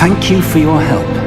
Thank you for your help.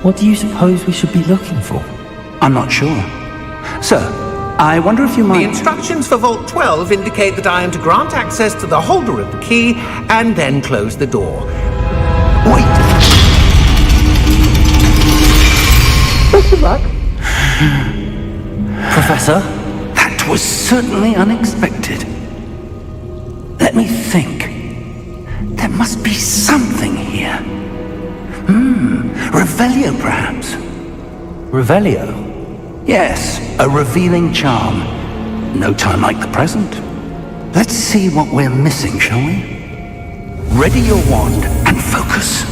What do you suppose we should be looking for? I'm not sure. Sir, I wonder if you might... The instructions for Vault 12 indicate that I am to grant access to the holder of the key and then close the door. Wait! Best of luck. Professor? That was certainly unexpected. Let me think. There must be something here. Revelio, perhaps? Revelio? Yes, a revealing charm. No time like the present. Let's see what we're missing, shall we? Ready your wand and focus.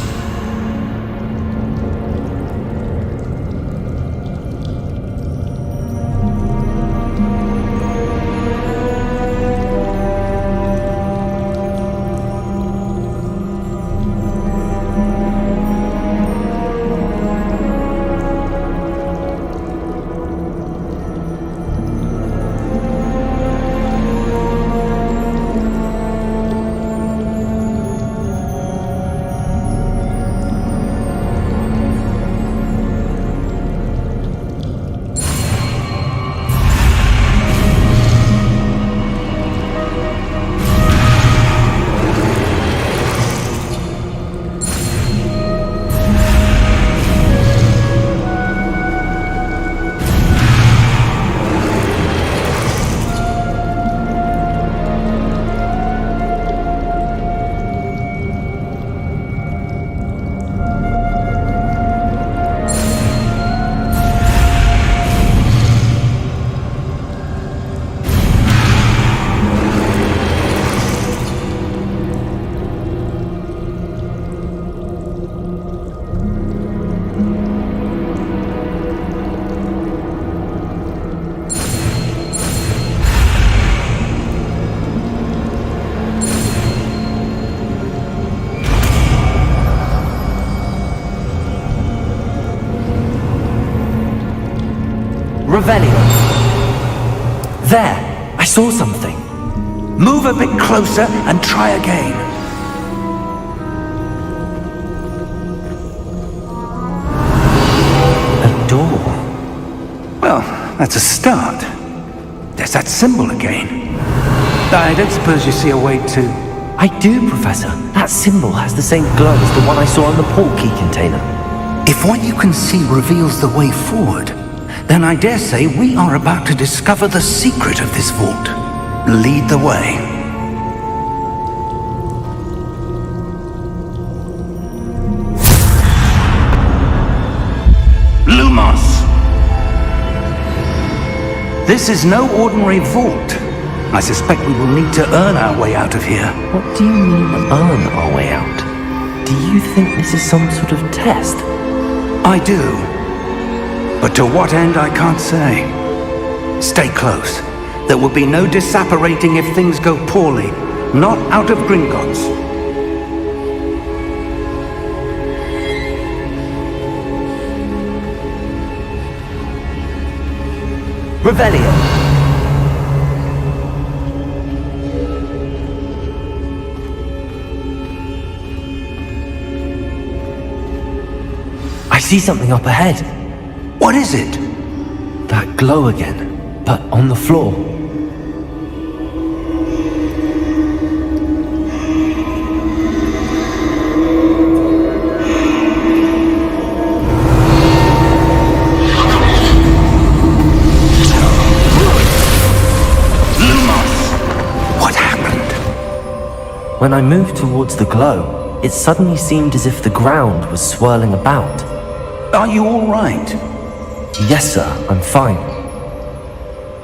Revelio. There! I saw something. Move a bit closer and try again. A door. Well, that's a start. There's that symbol again. I don't suppose you see a way to... I do, Professor. That symbol has the same glow as the one I saw on the port key container. If what you can see reveals the way forward, then I dare say we are about to discover the secret of this vault. Lead the way. Lumos! This is no ordinary vault. I suspect we will need to earn our way out of here. What do you mean, earn our way out? Do you think this is some sort of test? I do. But to what end, I can't say. Stay close. There will be no disapparating if things go poorly. Not out of Gringotts. Revelio. I see something up ahead. What is it? That glow again, but on the floor. When I moved towards the glow, it suddenly seemed as if the ground was swirling about. Are you all right? Yes, sir, I'm fine.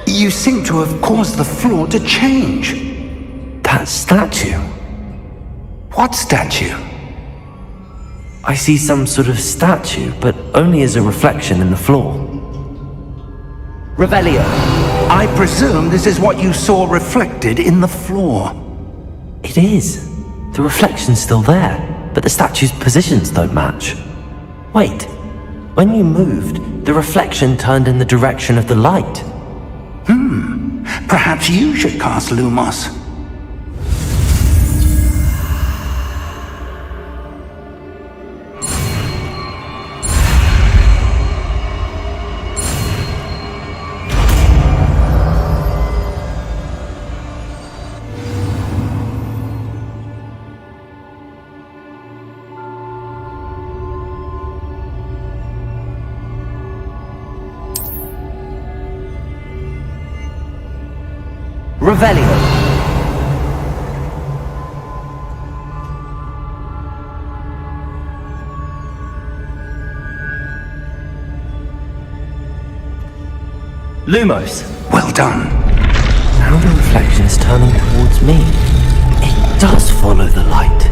You seem to have caused the floor to change. That statue. What statue? I see some sort of statue, but only as a reflection in the floor. Revelio. I presume this is what you saw reflected in the floor. It is. The reflection's still there, but the statue's positions don't match. Wait. When you moved, the reflection turned in the direction of the light. Perhaps you should cast Lumos. Revelio. Lumos. Well done. Now the reflection is turning towards me. It does follow the light.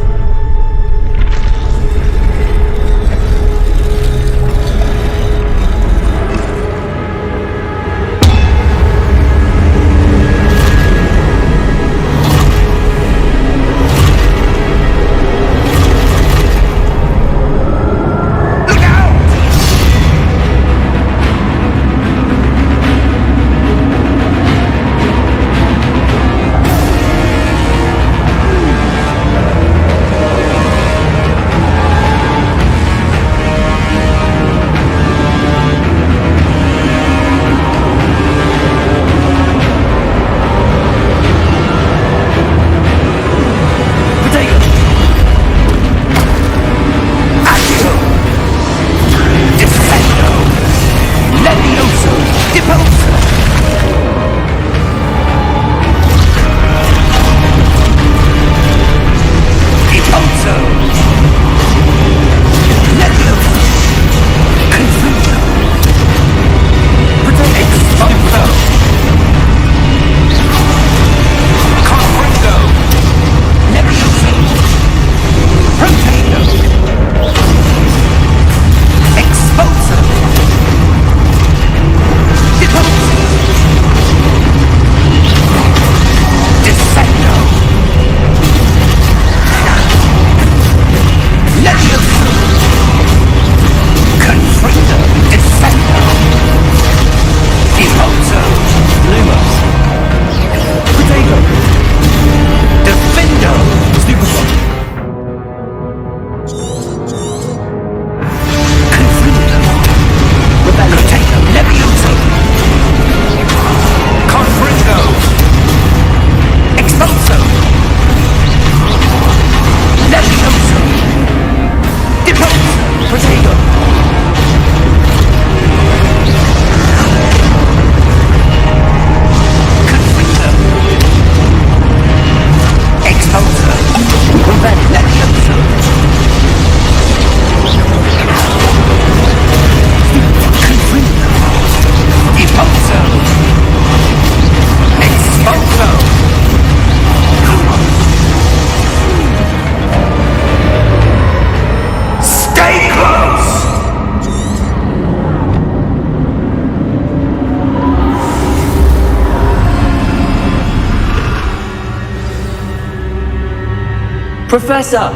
Professor!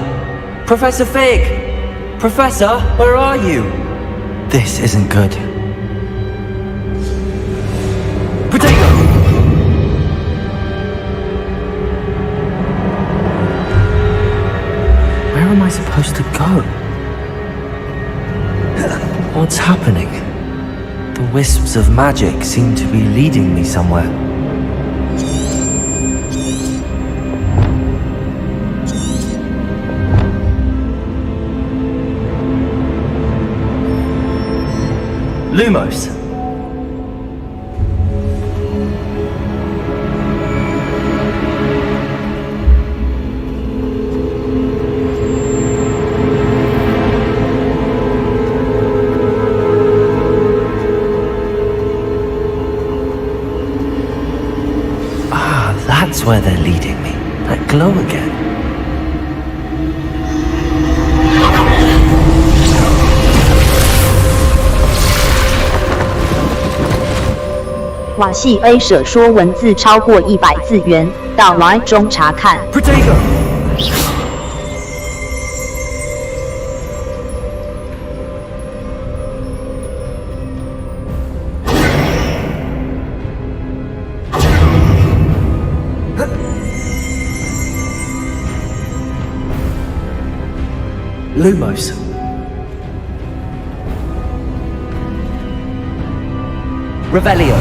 Professor Fig! Professor, where are you? This isn't good. Potato! Where am I supposed to go? What's happening? The wisps of magic seem to be leading me somewhere. Lumos. where they're leading me. That glow again.瓦系 A 舍说文字超过100字元，到 Line 中查看。Protego! Lumos. Revelio. I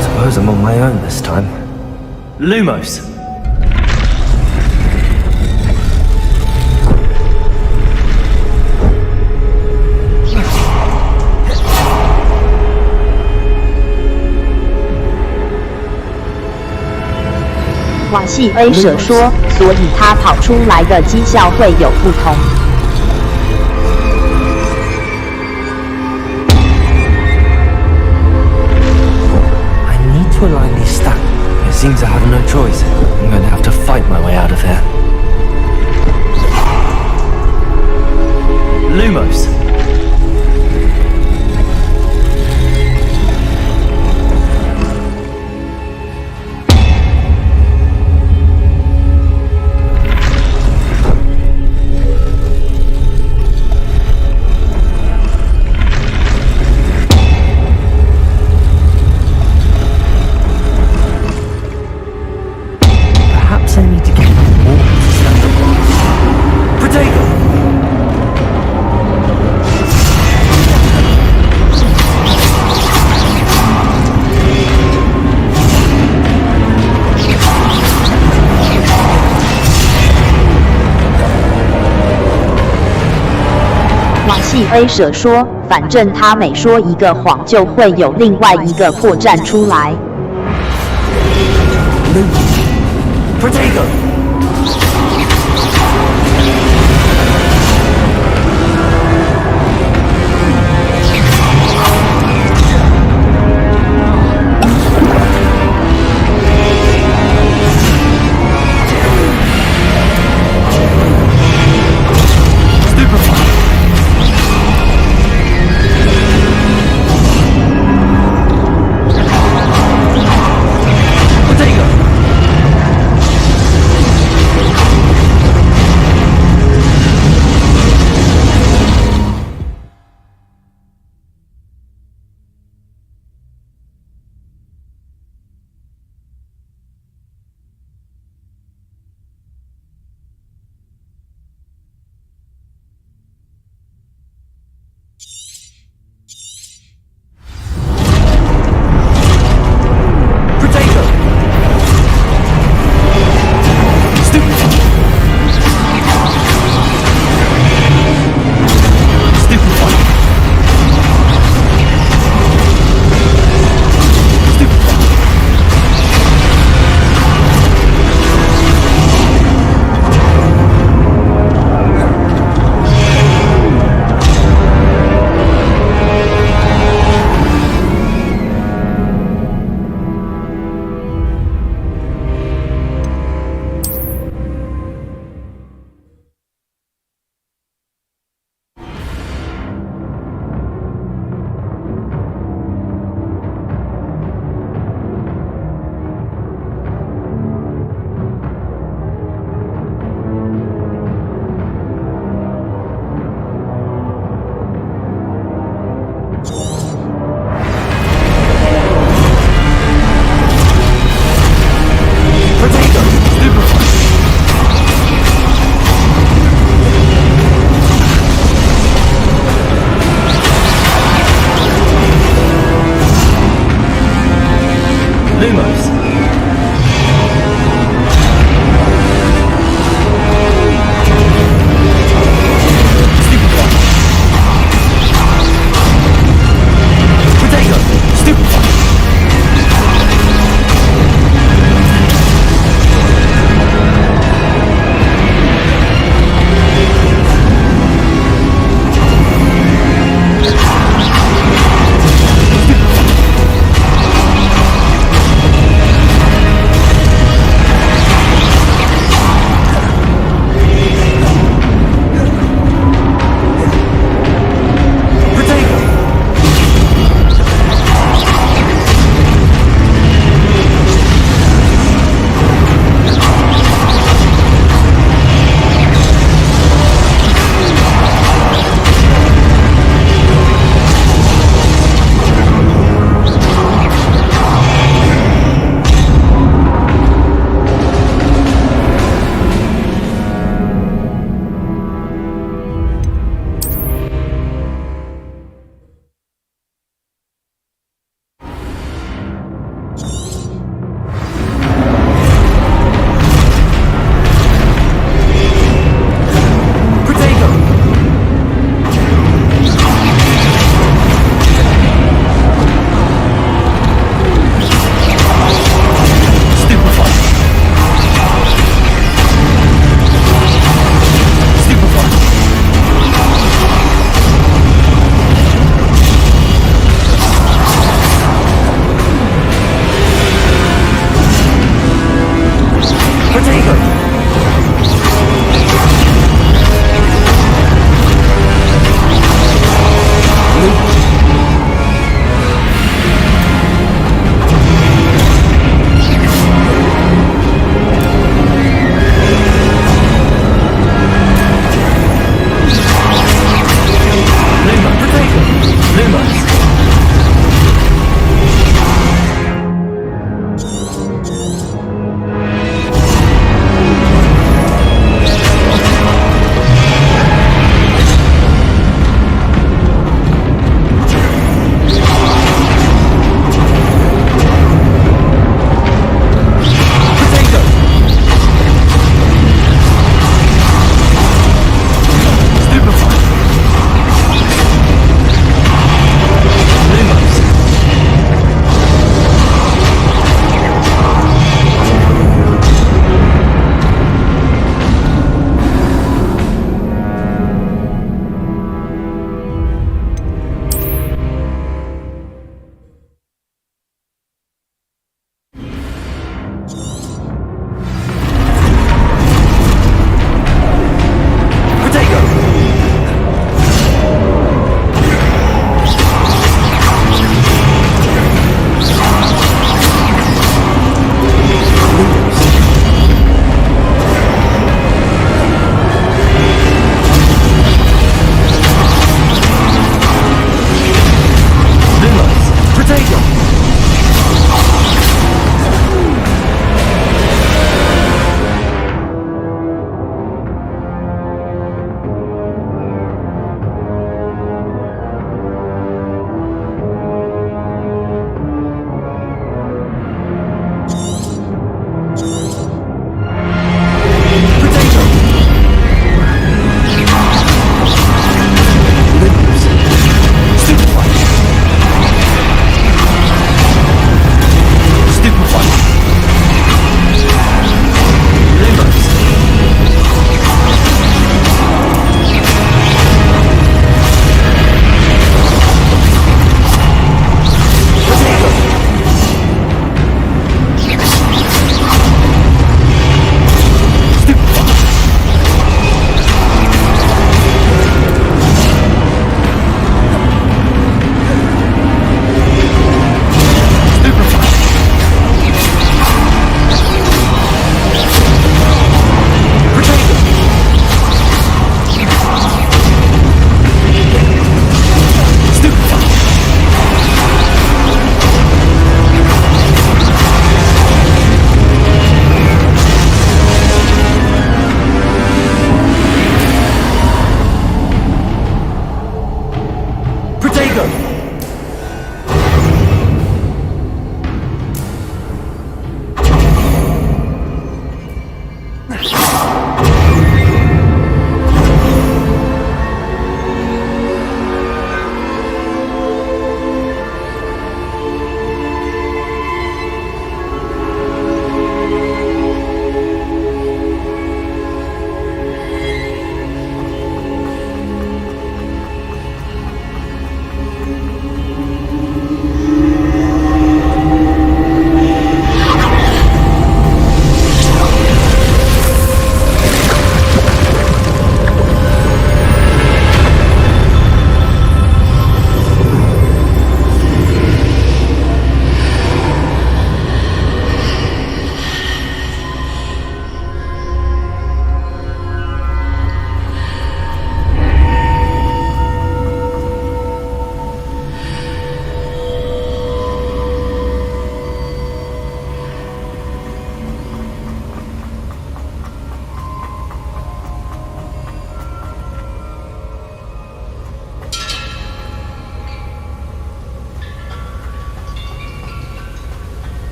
suppose I'm on my own this time. Lumos. "瓦系 A 舍说，所以他跑出来的绩效会有不同。To align these stacks. It seems I have no choice. I'm going to have to fight my way out of here. Lumos. Perhaps I need to get more Protego!瓦系 A 舍说，反正他每说一个谎，就会有另外一个破绽出来。Protego! Protego!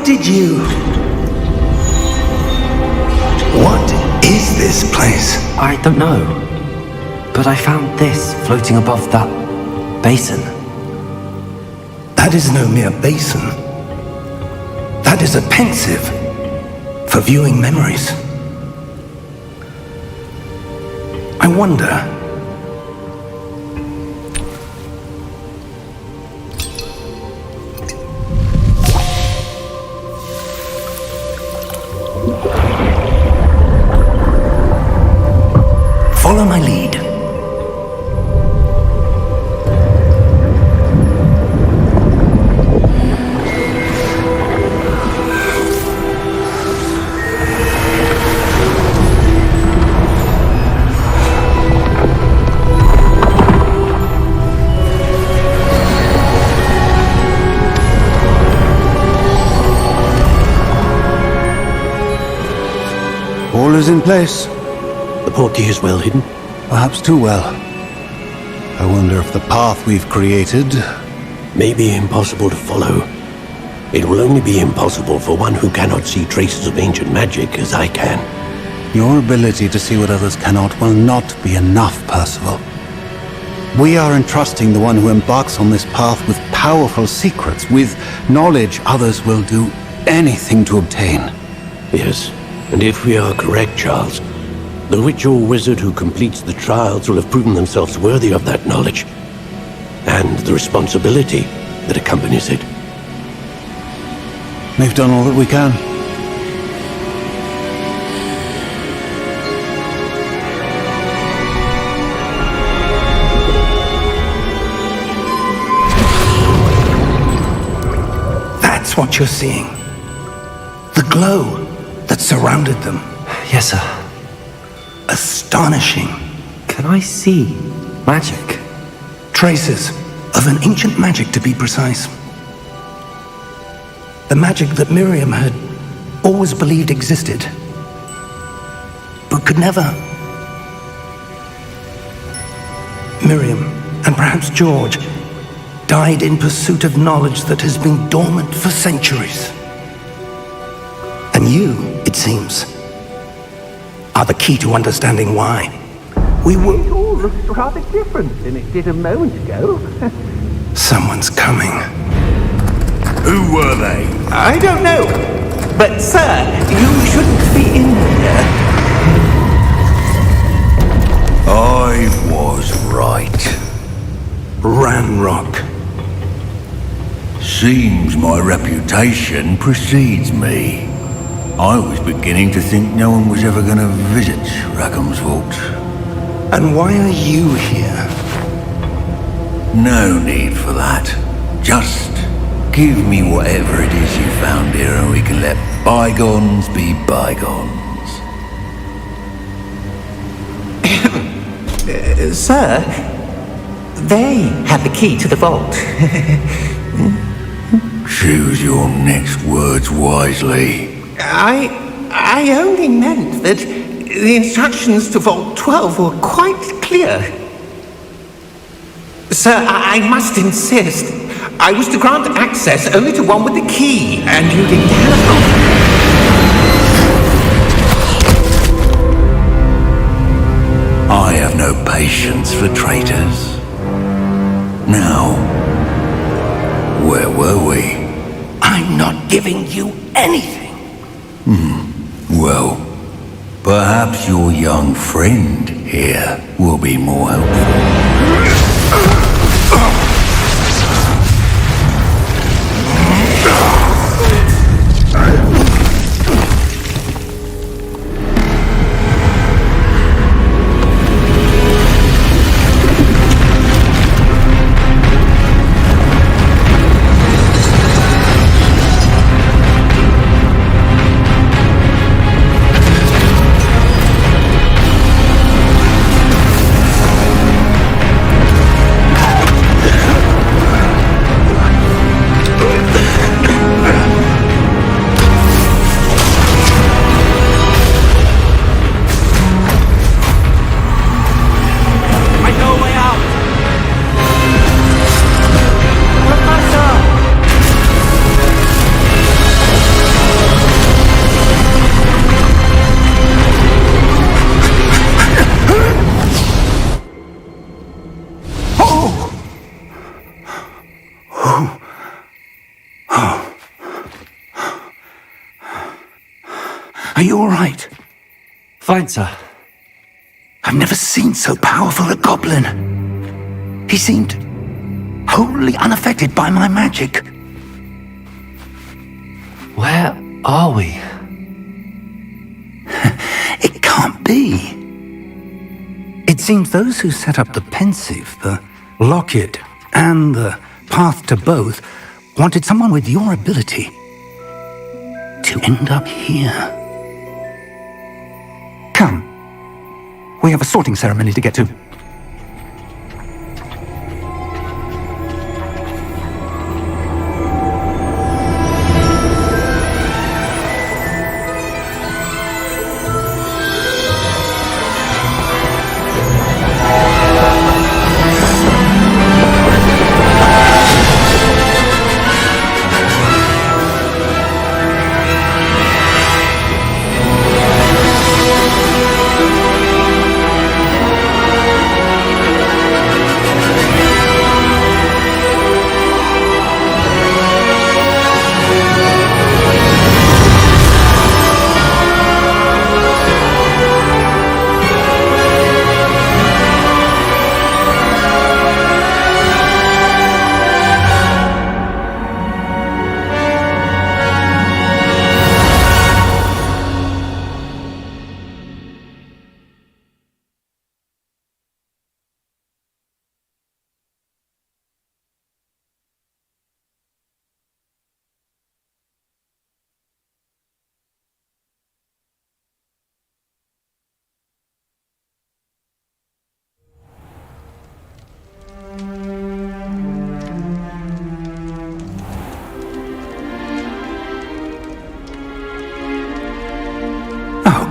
did you... What is this place? I don't know. But I found this floating above that basin. That is no mere basin. That is a pensive for viewing memories. I wonder... Follow my lead. All is in place. The portkey is well hidden. Perhaps too well. I wonder if the path we've created... May be impossible to follow. It will only be impossible for one who cannot see traces of ancient magic as I can. Your ability to see what others cannot will not be enough, Percival. We are entrusting the one who embarks on this path with powerful secrets, with knowledge others will do anything to obtain. Yes, and if we are correct, Charles, the witch or wizard who completes the trials will have proven themselves worthy of that knowledge, and the responsibility that accompanies it. We've done all that we can. That's what you're seeing. The glow that surrounded them. Yes, sir. Astonishing. Can I see magic? Traces of an ancient magic, to be precise. The magic that Miriam had always believed existed, but could never. Miriam, and perhaps George, died in pursuit of knowledge that has been dormant for centuries. And you, it seems, are the key to understanding why. We were... It all looks rather different than it did a moment ago. Someone's coming. Who were they? I don't know. But, sir, you shouldn't be in here. I was right. Ranrock. Seems my reputation precedes me. I was beginning to think no one was ever going to visit Rackham's vault. And why are you here? No need for that. Just give me whatever it is you found here and we can let bygones be bygones. Sir, they had the key to the vault. Choose your next words wisely. I only meant that the instructions to Vault 12 were quite clear. Sir, I must insist. I was to grant access only to one with the key, and you didn't have them. I have no patience for traitors. Now, where were we? I'm not giving you anything. Well, perhaps your young friend here will be more helpful. Are you all right? Fine, sir. I've never seen so powerful a goblin. He seemed wholly unaffected by my magic. Where are we? It can't be. It seems those who set up the pensive, the locket, and the path to both wanted someone with your ability to end up here. Come. We have a sorting ceremony to get to.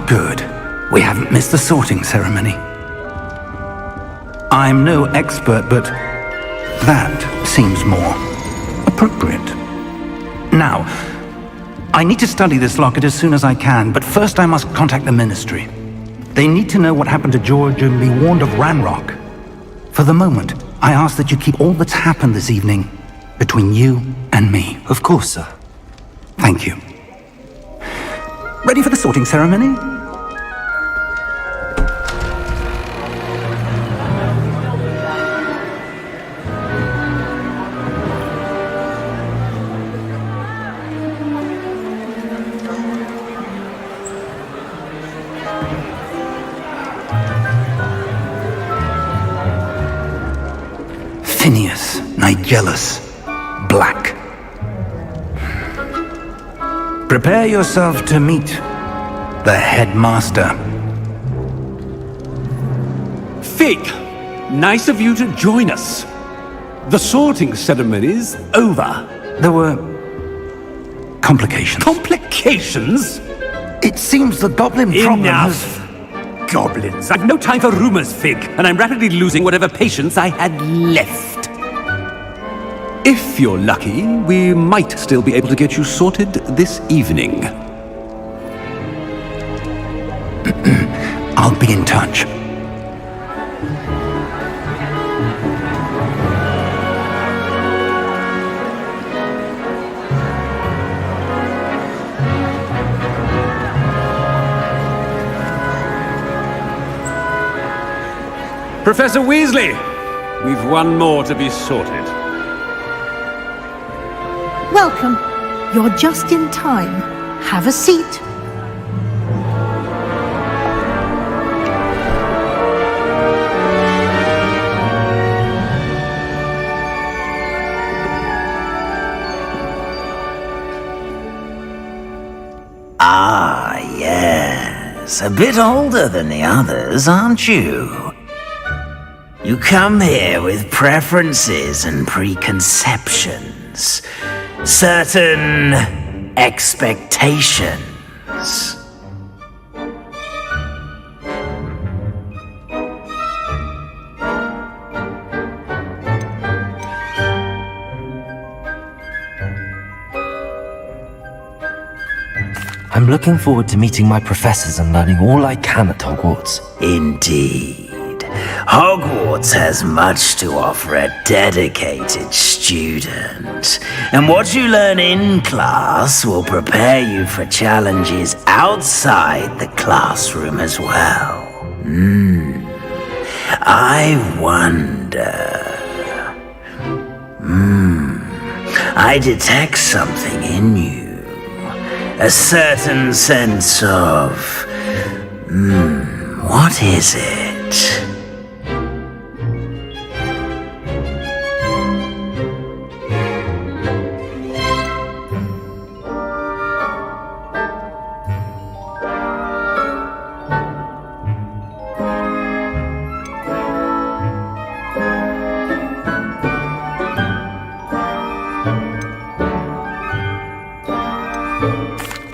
Good. We haven't missed the sorting ceremony. I'm no expert, but that seems more appropriate. Now, I need to study this locket as soon as I can, but first I must contact the Ministry. They need to know what happened to George and be warned of Ranrock. For the moment, I ask that you keep all that's happened this evening between you and me. Of course, sir. Thank you. Ready for the sorting ceremony? Phineas Nigellus Black. Prepare yourself to meet the headmaster. Fig, nice of you to join us. The sorting ceremony's over. There were complications. Complications? It seems the goblin problem Enough! Goblins. I've no time for rumors, Fig, and I'm rapidly losing whatever patience I had left. If you're lucky, we might still be able to get you sorted this evening. I'll be in touch. Professor Weasley, we've one more to be sorted. Welcome. You're just in time. Have a seat. Ah, yes. A bit older than the others, aren't you? You come here with preferences and preconceptions. Certain expectations. I'm looking forward to meeting my professors and learning all I can at Hogwarts. Indeed. Hogwarts has much to offer a dedicated student, and what you learn in class will prepare you for challenges outside the classroom as well. I wonder... I detect something in you. A certain sense of... what is it?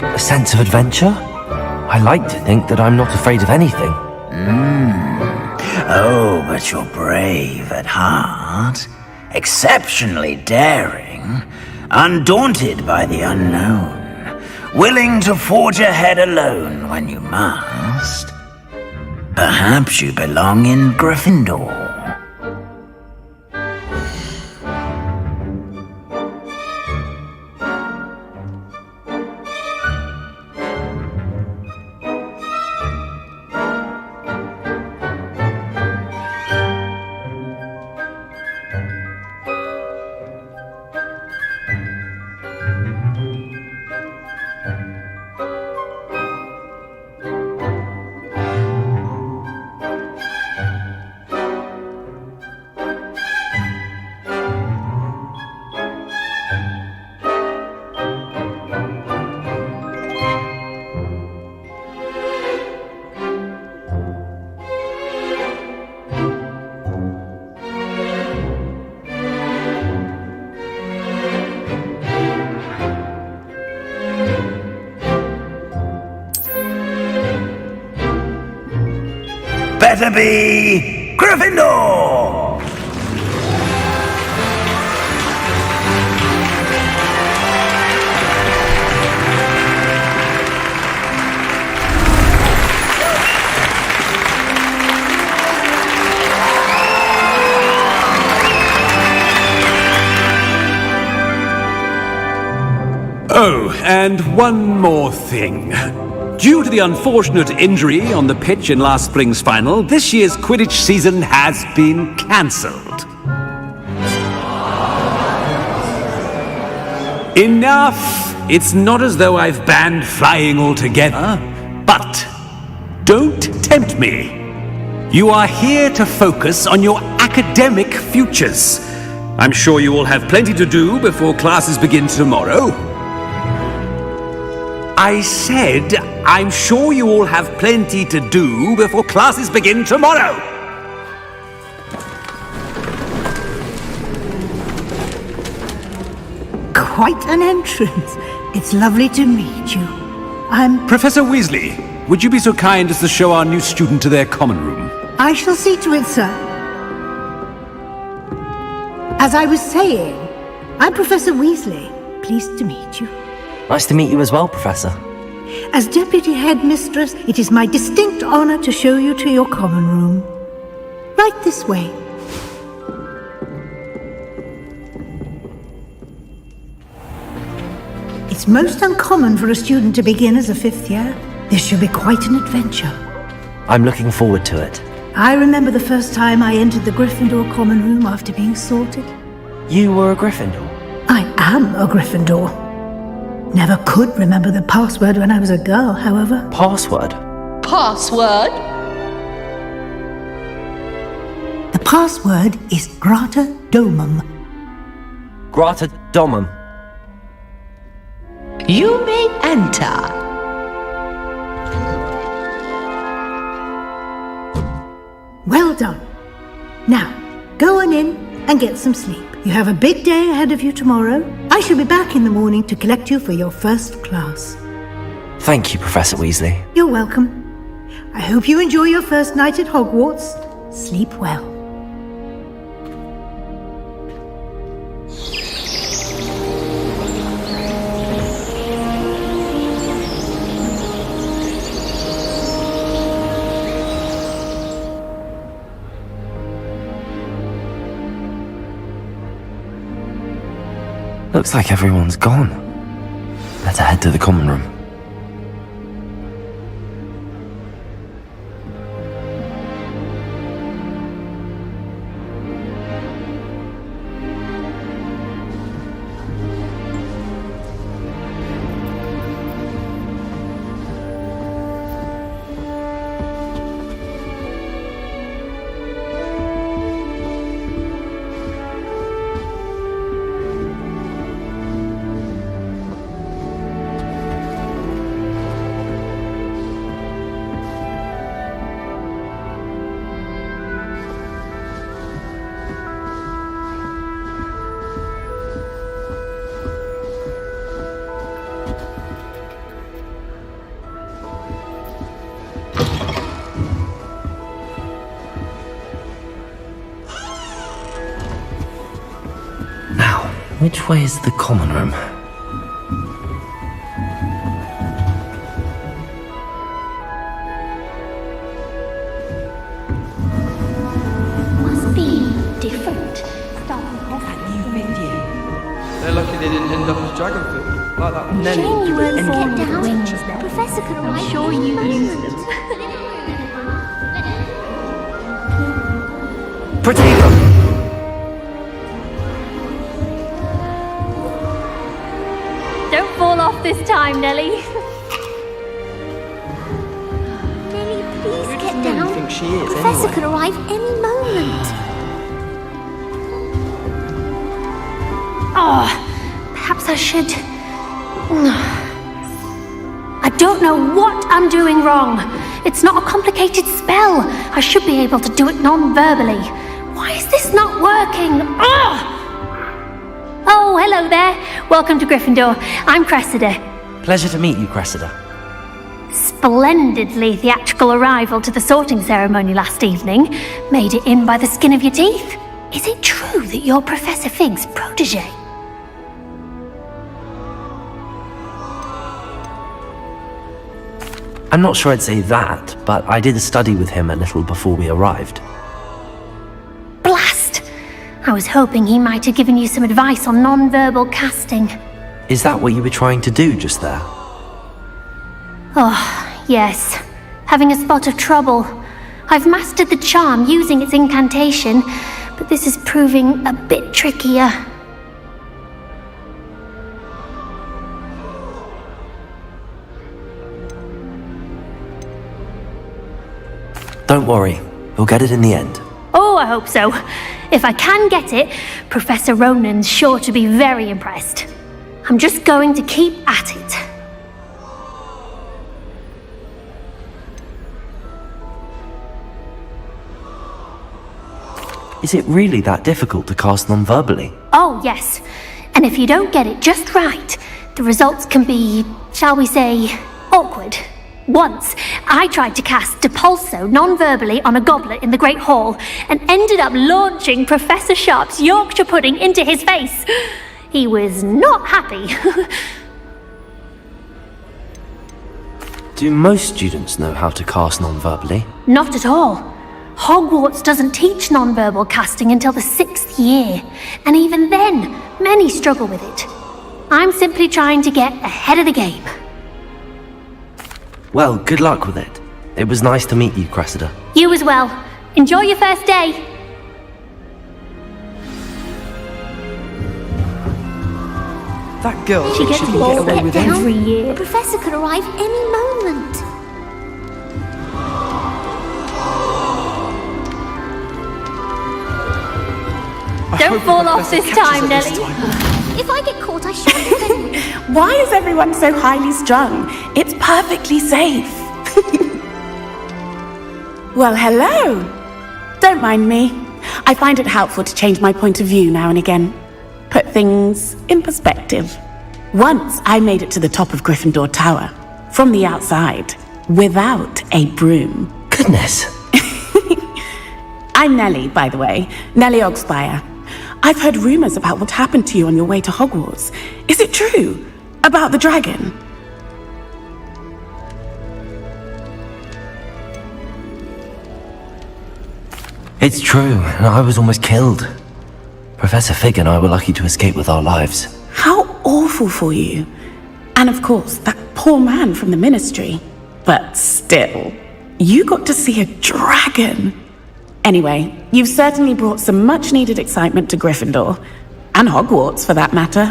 A sense of adventure? I like to think that I'm not afraid of anything. Oh, but you're brave at heart, exceptionally daring, undaunted by the unknown, willing to forge ahead alone when you must. Perhaps you belong in Gryffindor. Better be Gryffindor! Oh, and one more thing. Due to the unfortunate injury on the pitch in last spring's final, this year's Quidditch season has been cancelled. Enough! It's not as though I've banned flying altogether, but don't tempt me. You are here to focus on your academic futures. I'm sure you will have plenty to do before classes begin tomorrow. I said, I'm sure you all have plenty to do before classes begin tomorrow. Quite an entrance. It's lovely to meet you. I'm... Professor Weasley, would you be so kind as to show our new student to their common room? I shall see to it, sir. As I was saying, I'm Professor Weasley. Pleased to meet you. Nice to meet you as well, Professor. As Deputy Headmistress, it is my distinct honor to show you to your common room. Right this way. It's most uncommon for a student to begin as a fifth year. This should be quite an adventure. I'm looking forward to it. I remember the first time I entered the Gryffindor common room after being sorted. You were a Gryffindor? I am a Gryffindor. Never could remember the password when I was a girl, however. Password? Password? The password is Grata Domum. Grata Domum. You may enter. Well done. Now, go on in and get some sleep. You have a big day ahead of you tomorrow. I shall be back in the morning to collect you for your first class. Thank you, Professor Weasley. You're welcome. I hope you enjoy your first night at Hogwarts. Sleep well. Looks like everyone's gone. Better head to the common room. Which way is the common room? Must be different. Starting off that new video. They're lucky they didn't end up as dragon food like that. No, shame you weren't born with wings. Professor could arrive. I'm sure you used them. Potato! Don't fall off this time, Nellie. Nellie, please get down. Think she is, Professor anyway. could arrive any moment. Oh, perhaps I should. I don't know what I'm doing wrong. It's not a complicated spell. I should be able to do it non-verbally. Why is this not working? Oh, hello there. Welcome to Gryffindor. I'm Cressida. Pleasure to meet you, Cressida. Splendidly theatrical arrival to the sorting ceremony last evening. Made it in by the skin of your teeth. Is it true that you're Professor Fig's protege? I'm not sure I'd say that, but I did study with him a little before we arrived. Blast! I was hoping he might have given you some advice on non-verbal casting. Is that what you were trying to do just there? Oh, yes. Having a spot of trouble. I've mastered the charm using its incantation, but this is proving a bit trickier. Don't worry, we'll get it in the end. Oh, I hope so. If I can get it, Professor Ronan's sure to be very impressed. I'm just going to keep at it. Is it really that difficult to cast non-verbally? Oh, yes. And if you don't get it just right, the results can be, shall we say, awkward. Once, I tried to cast Depulso non-verbally on a goblet in the Great Hall and ended up launching Professor Sharp's Yorkshire pudding into his face. He was not happy. Do most students know how to cast non-verbally? Not at all. Hogwarts doesn't teach non-verbal casting until the 6th year, and even then, many struggle with it. I'm simply trying to get ahead of the game. Well, good luck with it. It was nice to meet you, Cressida. You as well. Enjoy your first day. That girl She gets should get balls away with down. every year. The professor could arrive any moment. Don't fall off this time, Nellie. If I get caught, I shan't defend you. Why is everyone so highly strung? It's perfectly safe. Well, hello. Don't mind me. I find it helpful to change my point of view now and again. Put things in perspective. Once I made it to the top of Gryffindor Tower, from the outside, without a broom. Goodness. I'm Nellie, by the way. Nellie Ogspire. I've heard rumors about what happened to you on your way to Hogwarts. Is it true? About the dragon? It's true, I was almost killed. Professor Fig and I were lucky to escape with our lives. How awful for you. And of course, that poor man from the Ministry. But still, you got to see a dragon. Anyway, you've certainly brought some much-needed excitement to Gryffindor. And Hogwarts, for that matter.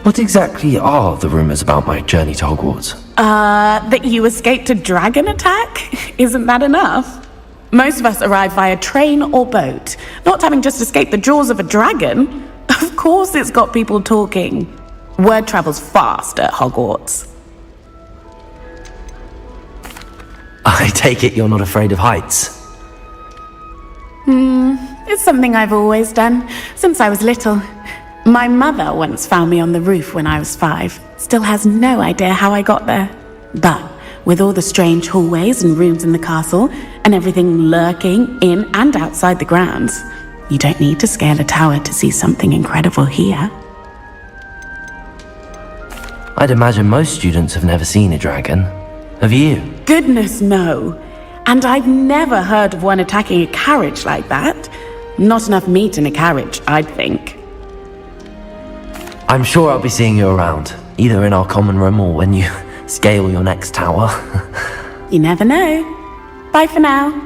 What exactly are the rumours about my journey to Hogwarts? That you escaped a dragon attack? Isn't that enough? Most of us arrive via train or boat, not having just escaped the jaws of a dragon. Of course it's got people talking. Word travels fast at Hogwarts. I take it you're not afraid of heights? It's something I've always done, since I was little. My mother once found me on the roof when I was 5. Still has no idea how I got there. But with all the strange hallways and rooms in the castle, and everything lurking in and outside the grounds, you don't need to scale a tower to see something incredible here. I'd imagine most students have never seen a dragon. Have you? Goodness, no. And I've never heard of one attacking a carriage like that. Not enough meat in a carriage, I'd think. I'm sure I'll be seeing you around, either in our common room or when you scale your next tower. You never know. Bye for now.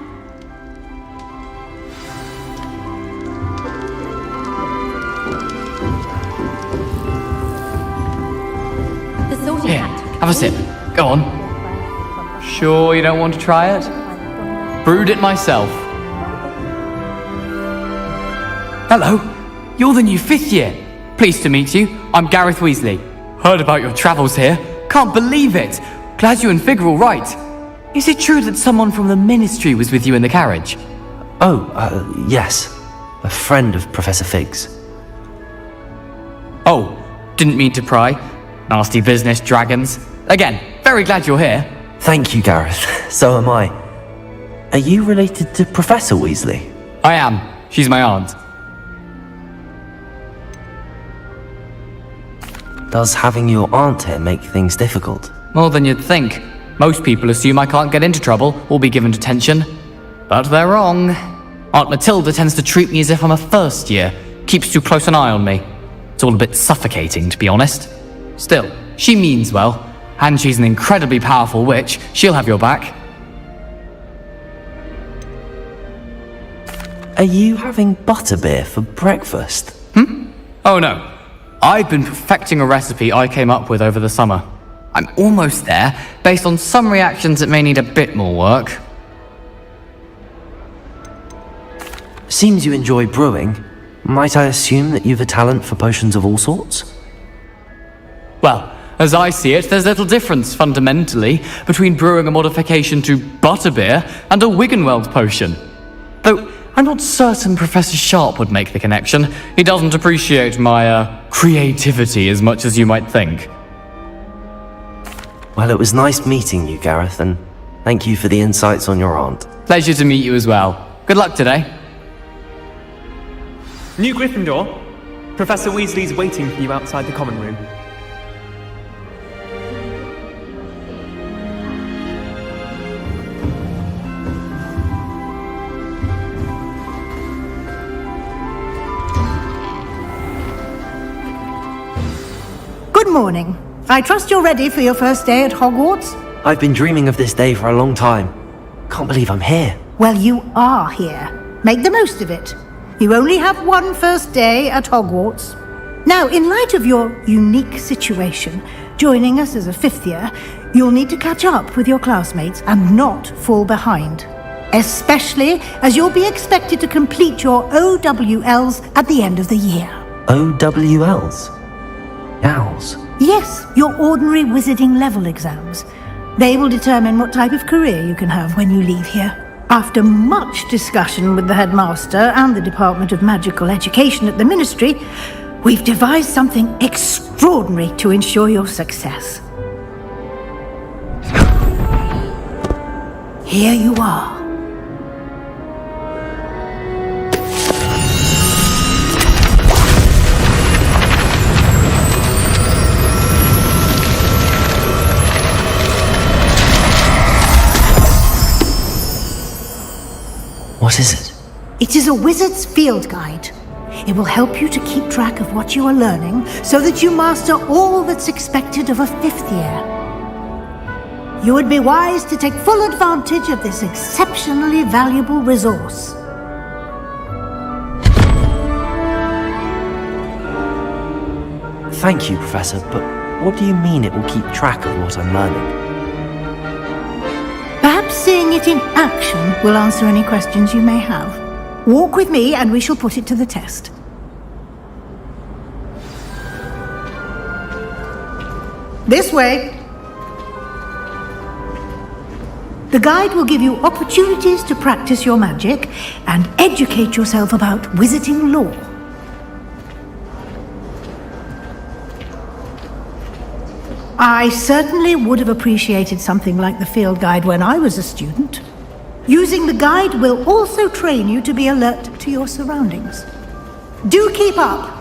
Here, have a sip. Go on. Sure you don't want to try it? Brewed it myself. Hello. You're the new 5th year. Pleased to meet you. I'm Gareth Weasley. Heard about your travels here. Can't believe it. Glad you and Fig are all right. Is it true that someone from the Ministry was with you in the carriage? Yes. A friend of Professor Fig's. Oh, didn't mean to pry. Nasty business, dragons. Again, very glad you're here. Thank you, Gareth. So am I. Are you related to Professor Weasley? I am. She's my aunt. Does having your aunt here make things difficult? More than you'd think. Most people assume I can't get into trouble or be given detention. But they're wrong. Aunt Matilda tends to treat me as if I'm a first year. Keeps too close an eye on me. It's all a bit suffocating, to be honest. Still, she means well. And she's an incredibly powerful witch. She'll have your back. Are you having butterbeer for breakfast? Oh no. I've been perfecting a recipe I came up with over the summer. I'm almost there, based on some reactions that may need a bit more work. Seems you enjoy brewing. Might I assume that you've a talent for potions of all sorts? Well, as I see it, there's little difference, fundamentally, between brewing a modification to butterbeer and a Wiggenweld potion. Though, I'm not certain Professor Sharp would make the connection. He doesn't appreciate my, creativity as much as you might think. Well, it was nice meeting you, Gareth, and thank you for the insights on your aunt. Pleasure to meet you as well. Good luck today. New Gryffindor, Professor Weasley's waiting for you outside the common room. Good morning. I trust you're ready for your first day at Hogwarts? I've been dreaming of this day for a long time. Can't believe I'm here. Well, you are here. Make the most of it. You only have one first day at Hogwarts. Now, in light of your unique situation, joining us as a 5th year, you'll need to catch up with your classmates and not fall behind. Especially as you'll be expected to complete your OWLs at the end of the year. OWLs? Owls? Yes, your ordinary wizarding level exams. They will determine what type of career you can have when you leave here. After much discussion with the headmaster and the Department of Magical Education at the Ministry, we've devised something extraordinary to ensure your success. Here you are. What is it? It is a wizard's field guide. It will help you to keep track of what you are learning so that you master all that's expected of a 5th year. You would be wise to take full advantage of this exceptionally valuable resource. Thank you, Professor, but what do you mean it will keep track of what I'm learning? Perhaps seeing it in action will answer any questions you may have. Walk with me and we shall put it to the test. This way. The guide will give you opportunities to practice your magic and educate yourself about wizarding lore. I certainly would have appreciated something like the field guide when I was a student. Using the guide will also train you to be alert to your surroundings. Do keep up!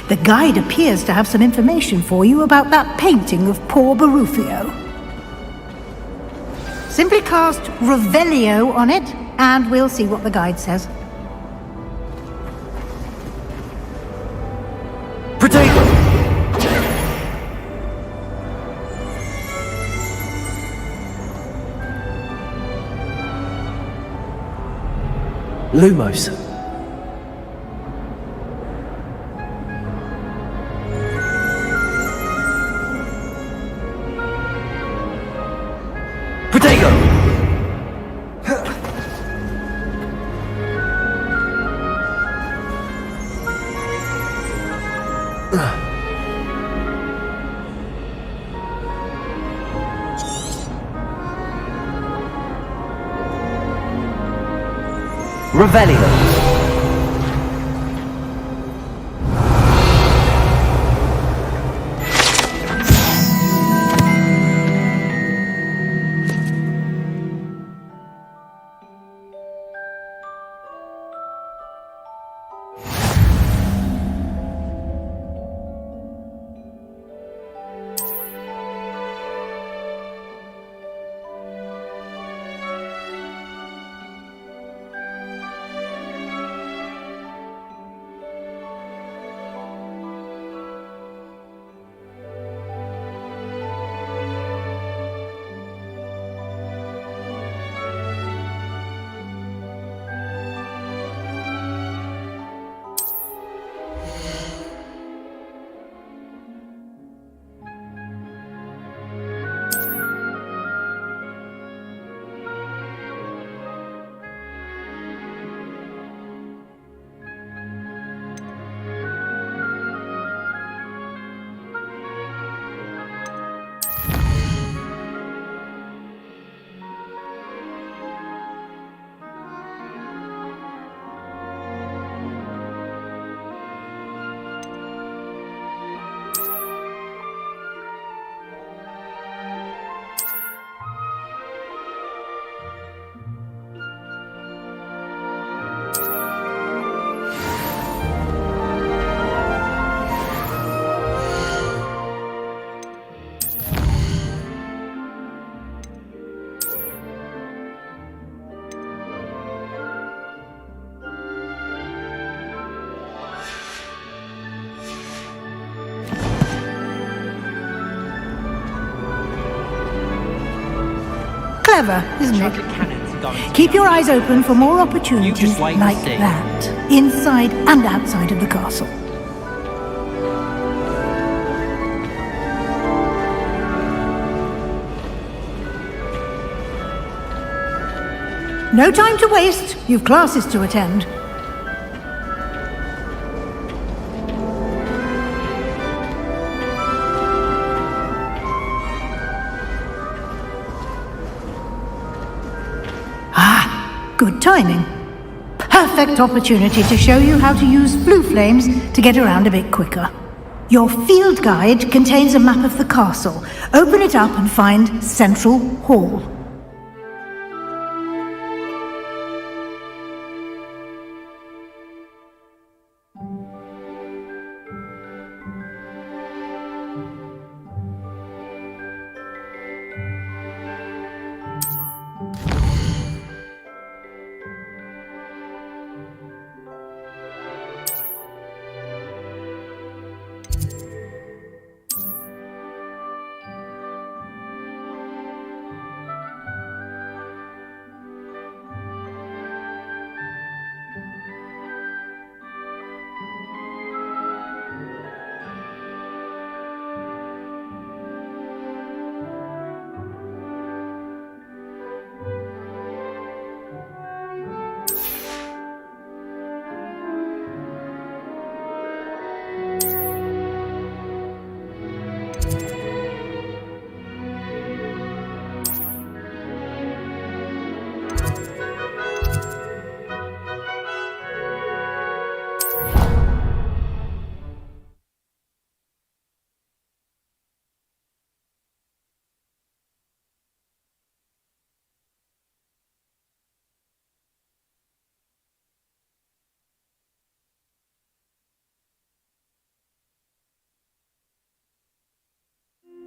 The guide appears to have some information for you about that painting of poor Barufio. Simply cast Revelio on it, and we'll see what the guide says. Protego! Lumos. Revelio. Clever, isn't it? Keep your eyes open for more opportunities like that, inside and outside of the castle. No time to waste. You've classes to attend. Good timing. Perfect opportunity to show you how to use blue flames to get around a bit quicker. Your field guide contains a map of the castle. Open it up and find Central Hall.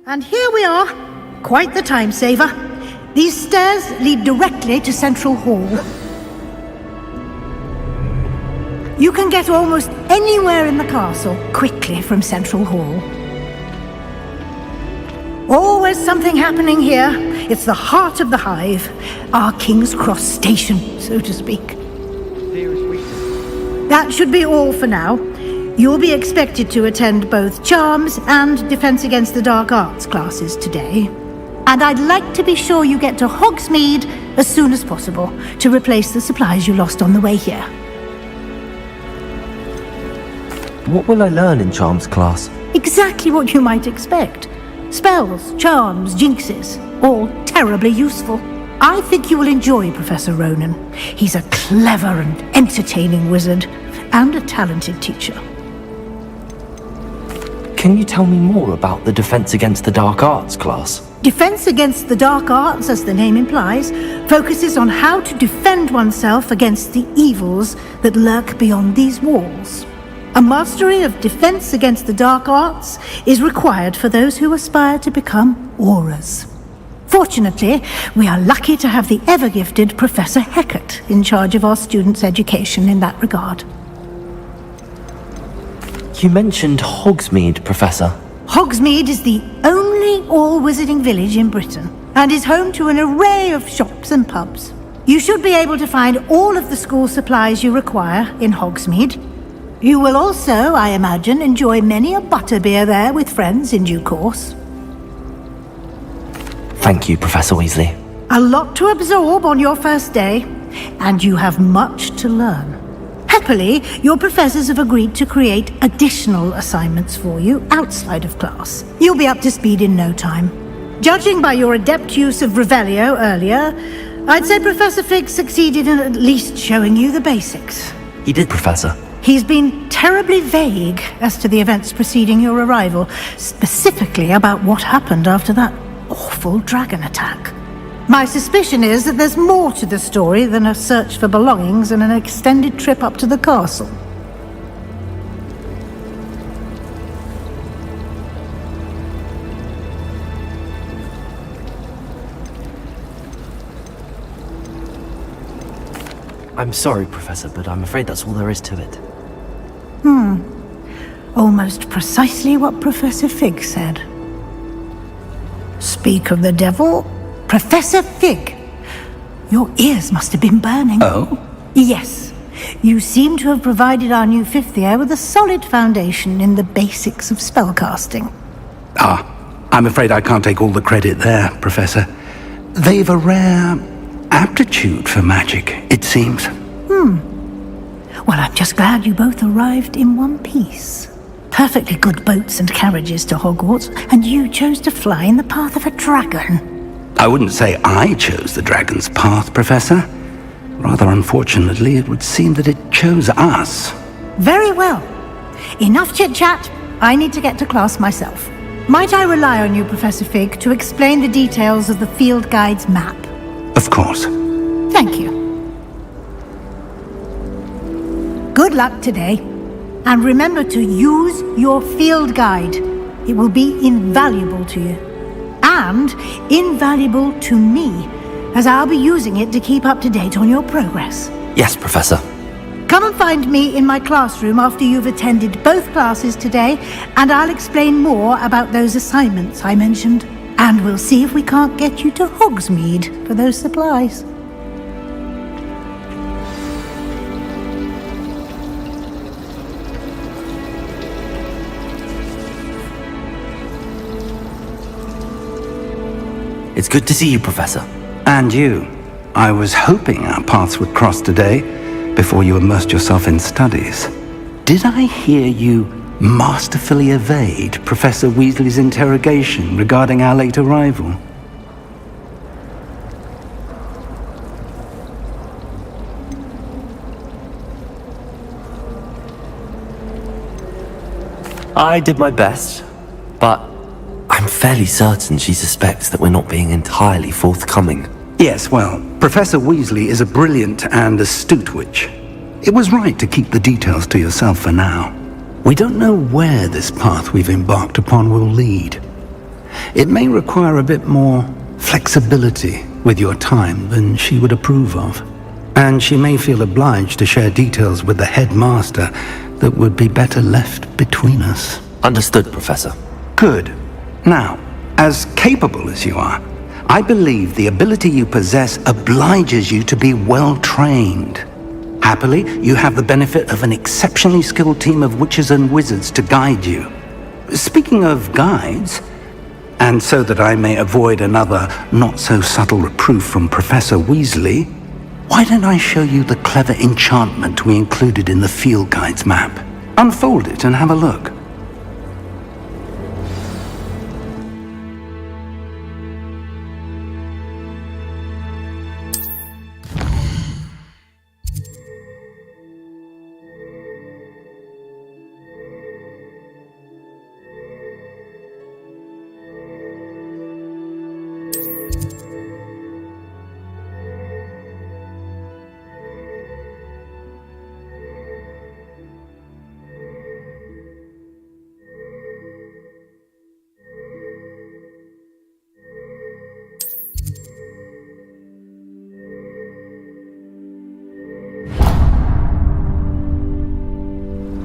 And here we are. Quite the time saver. These stairs lead directly to Central Hall. You can get almost anywhere in the castle quickly from Central Hall. Always something happening here. It's the heart of the hive, our King's Cross station, so to speak. That should be all for now. You'll be expected to attend both Charms and Defense Against the Dark Arts classes today. And I'd like to be sure you get to Hogsmeade as soon as possible to replace the supplies you lost on the way here. What will I learn in Charms class? Exactly what you might expect. Spells, charms, jinxes, all terribly useful. I think you will enjoy Professor Ronan. He's a clever and entertaining wizard, and a talented teacher. Can you tell me more about the Defense Against the Dark Arts class? Defense Against the Dark Arts, as the name implies, focuses on how to defend oneself against the evils that lurk beyond these walls. A mastery of Defense Against the Dark Arts is required for those who aspire to become auras. Fortunately, we are lucky to have the ever-gifted Professor Hecat in charge of our students' education in that regard. You mentioned Hogsmeade, Professor. Hogsmeade is the only all-wizarding village in Britain and is home to an array of shops and pubs. You should be able to find all of the school supplies you require in Hogsmeade. You will also, I imagine, enjoy many a butterbeer there with friends in due course. Thank you, Professor Weasley. A lot to absorb on your first day, and you have much to learn. Happily, your professors have agreed to create additional assignments for you outside of class. You'll be up to speed in no time. Judging by your adept use of Revelio earlier, I'd say Professor Fig succeeded in at least showing you the basics. He did, Professor. He's been terribly vague as to the events preceding your arrival, specifically about what happened after that awful dragon attack. My suspicion is that there's more to the story than a search for belongings and an extended trip up to the castle. I'm sorry, Professor, but I'm afraid that's all there is to it. Almost precisely what Professor Fig said. Speak of the devil, Professor Fig. Your ears must have been burning. Oh? Yes. You seem to have provided our new fifth year with a solid foundation in the basics of spellcasting. I'm afraid I can't take all the credit there, Professor. They've a rare aptitude for magic, it seems. Well, I'm just glad you both arrived in one piece. Perfectly good boats and carriages to Hogwarts, and you chose to fly in the path of a dragon. I wouldn't say I chose the dragon's path, Professor. Rather unfortunately, it would seem that it chose us. Very well. Enough chit-chat. I need to get to class myself. Might I rely on you, Professor Fig, to explain the details of the field guide's map? Of course. Thank you. Good luck today. And remember to use your field guide. It will be invaluable to you. And invaluable to me, as I'll be using it to keep up to date on your progress. Yes, Professor. Come and find me in my classroom after you've attended both classes today, and I'll explain more about those assignments I mentioned. And we'll see if we can't get you to Hogsmeade for those supplies. It's good to see you, Professor. And you. I was hoping our paths would cross today, before you immersed yourself in studies. Did I hear you masterfully evade Professor Weasley's interrogation regarding our late arrival? I did my best, but I'm fairly certain she suspects that we're not being entirely forthcoming. Yes, well, Professor Weasley is a brilliant and astute witch. It was right to keep the details to yourself for now. We don't know where this path we've embarked upon will lead. It may require a bit more flexibility with your time than she would approve of. And she may feel obliged to share details with the headmaster that would be better left between us. Understood, Professor. Good. Now, as capable as you are, I believe the ability you possess obliges you to be well trained. Happily, you have the benefit of an exceptionally skilled team of witches and wizards to guide you. Speaking of guides, and so that I may avoid another not-so-subtle reproof from Professor Weasley, why don't I show you the clever enchantment we included in the field guide's map? Unfold it and have a look.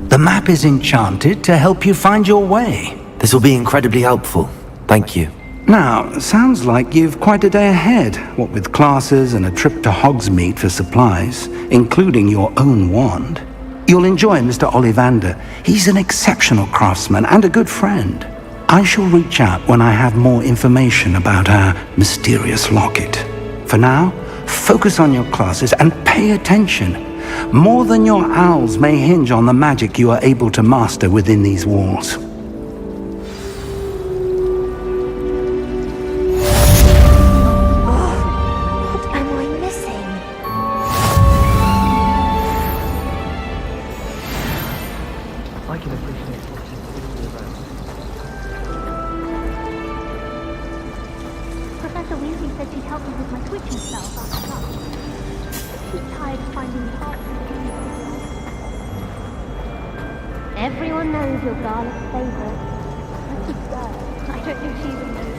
The map is enchanted to help you find your way. This will be incredibly helpful. Thank you. Now, sounds like you've quite a day ahead, what with classes and a trip to Hogsmeade for supplies, including your own wand. You'll enjoy Mr. Ollivander. He's an exceptional craftsman and a good friend. I shall reach out when I have more information about our mysterious locket. For now, focus on your classes and pay attention. More than your owls may hinge on the magic you are able to master within these walls. What am I missing? I can appreciate what you're talking about. Professor Weasley said she'd help me with my twitching spells after class. I'm tired of finding the parts of the game. Everyone knows your garlic favourite. That's just girl. I don't think she even knows it.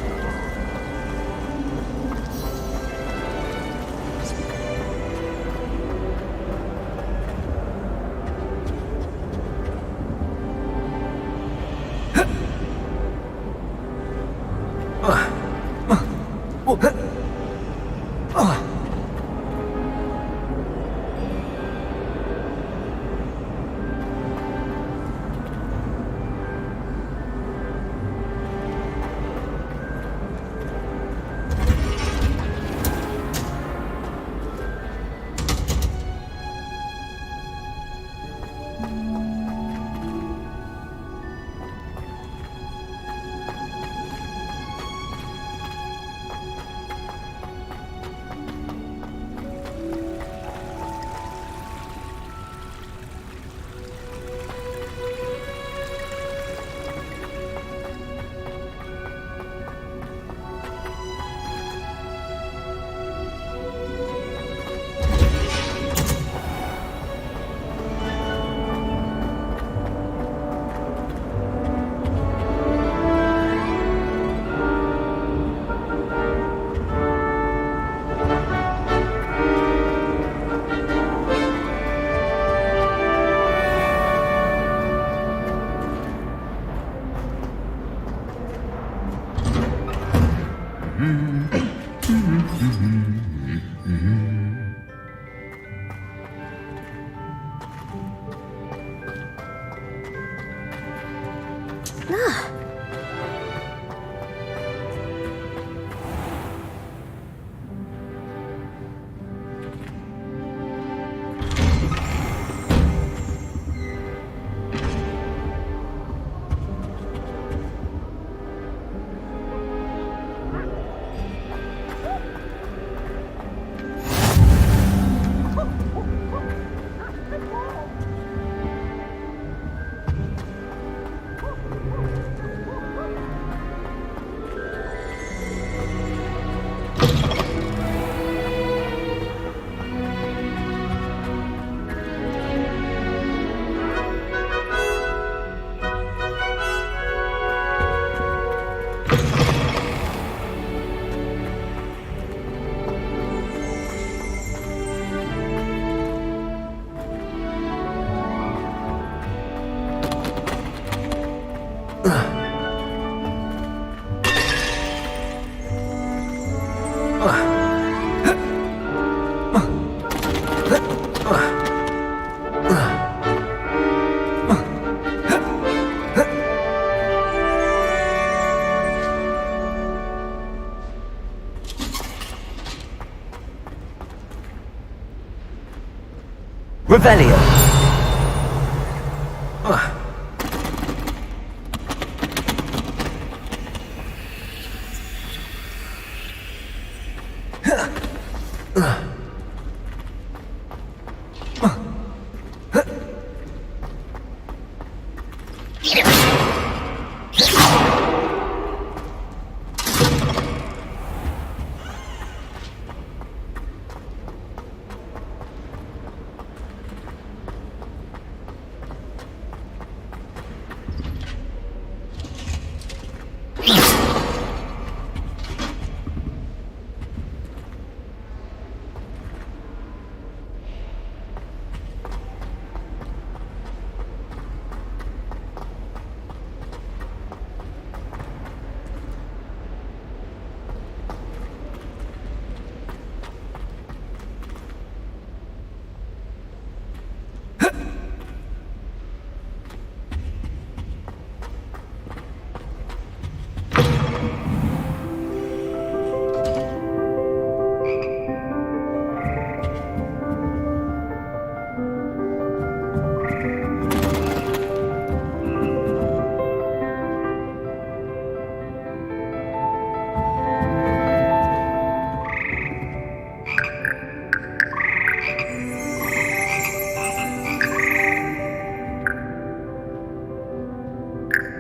Revelio.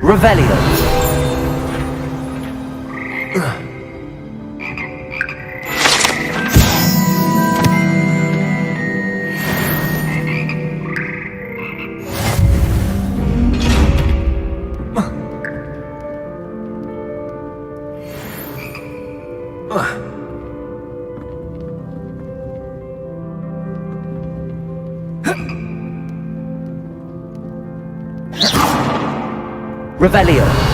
Revelio. Revelio.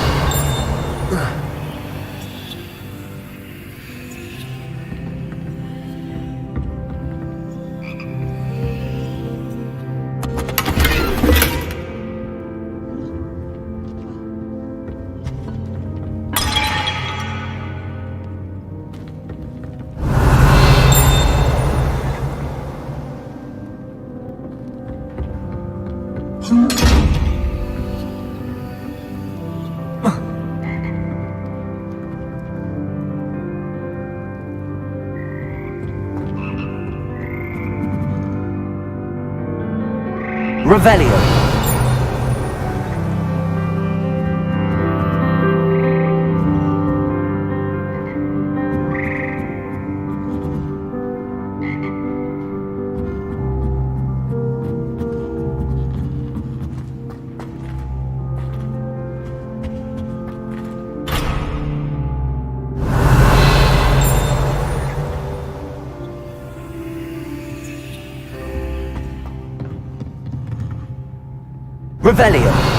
Revelio. Revelio.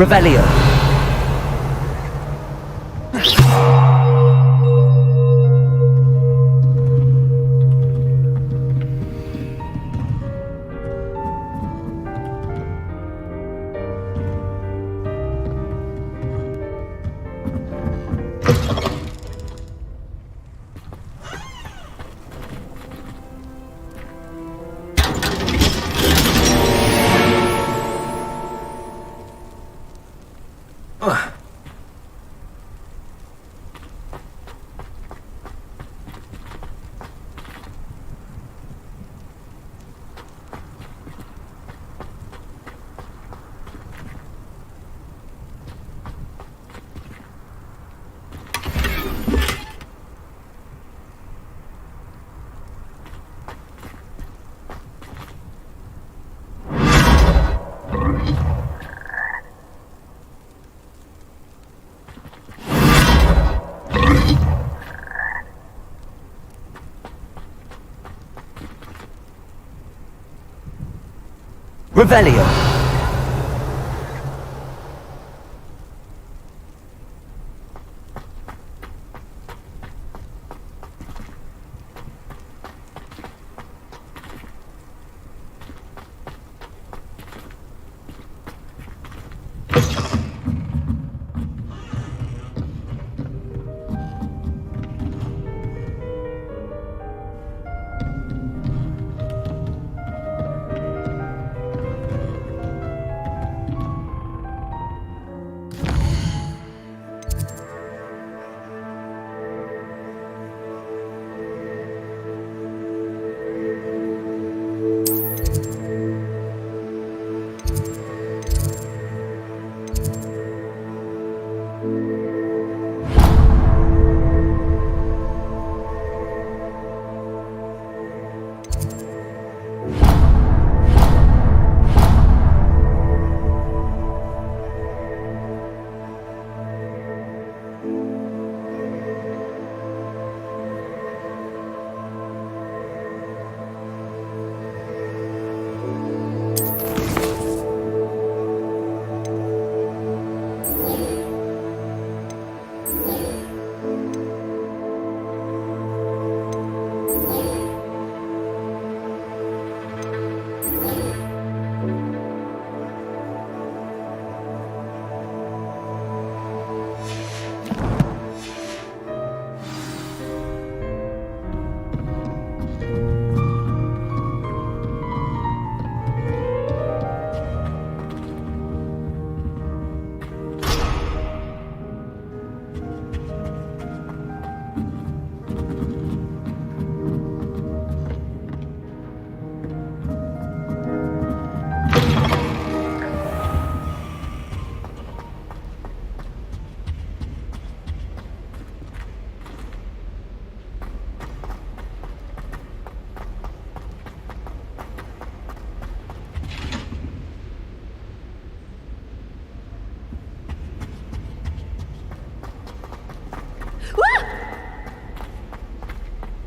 Revelio. Revelio.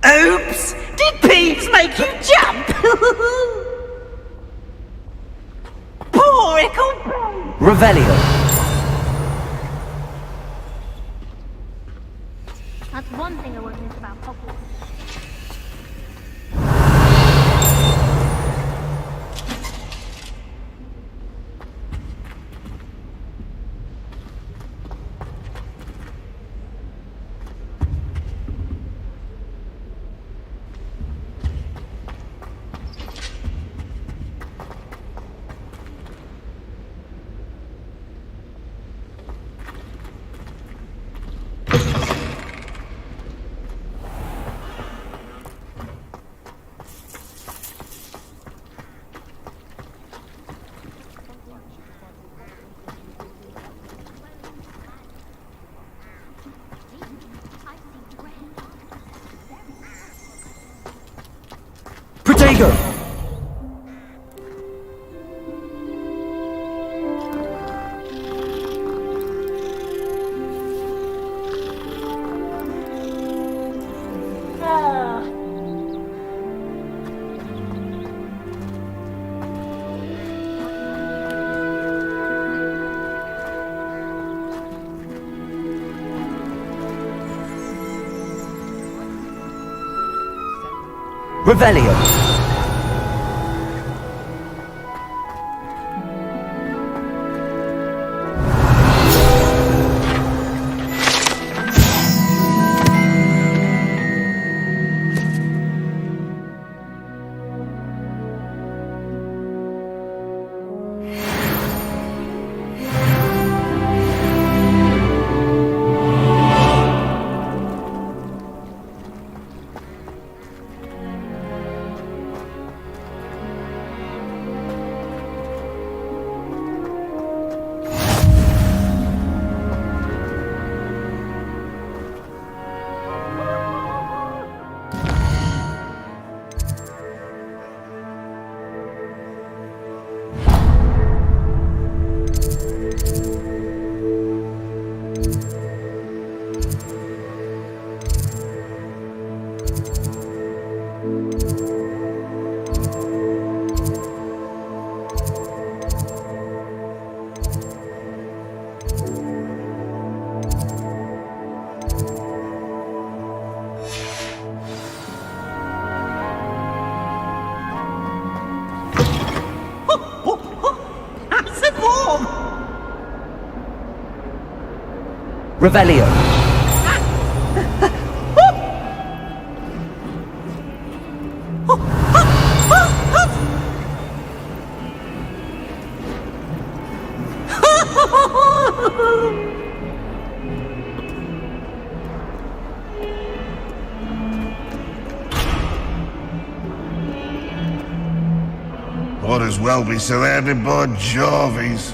Oops! Did Peeves make you jump? Poor Ickle! Revelio. That's one thing I won't miss about Hogwarts. Protego. Revelio. Revelio. Might as well be surrounded by Jarvies.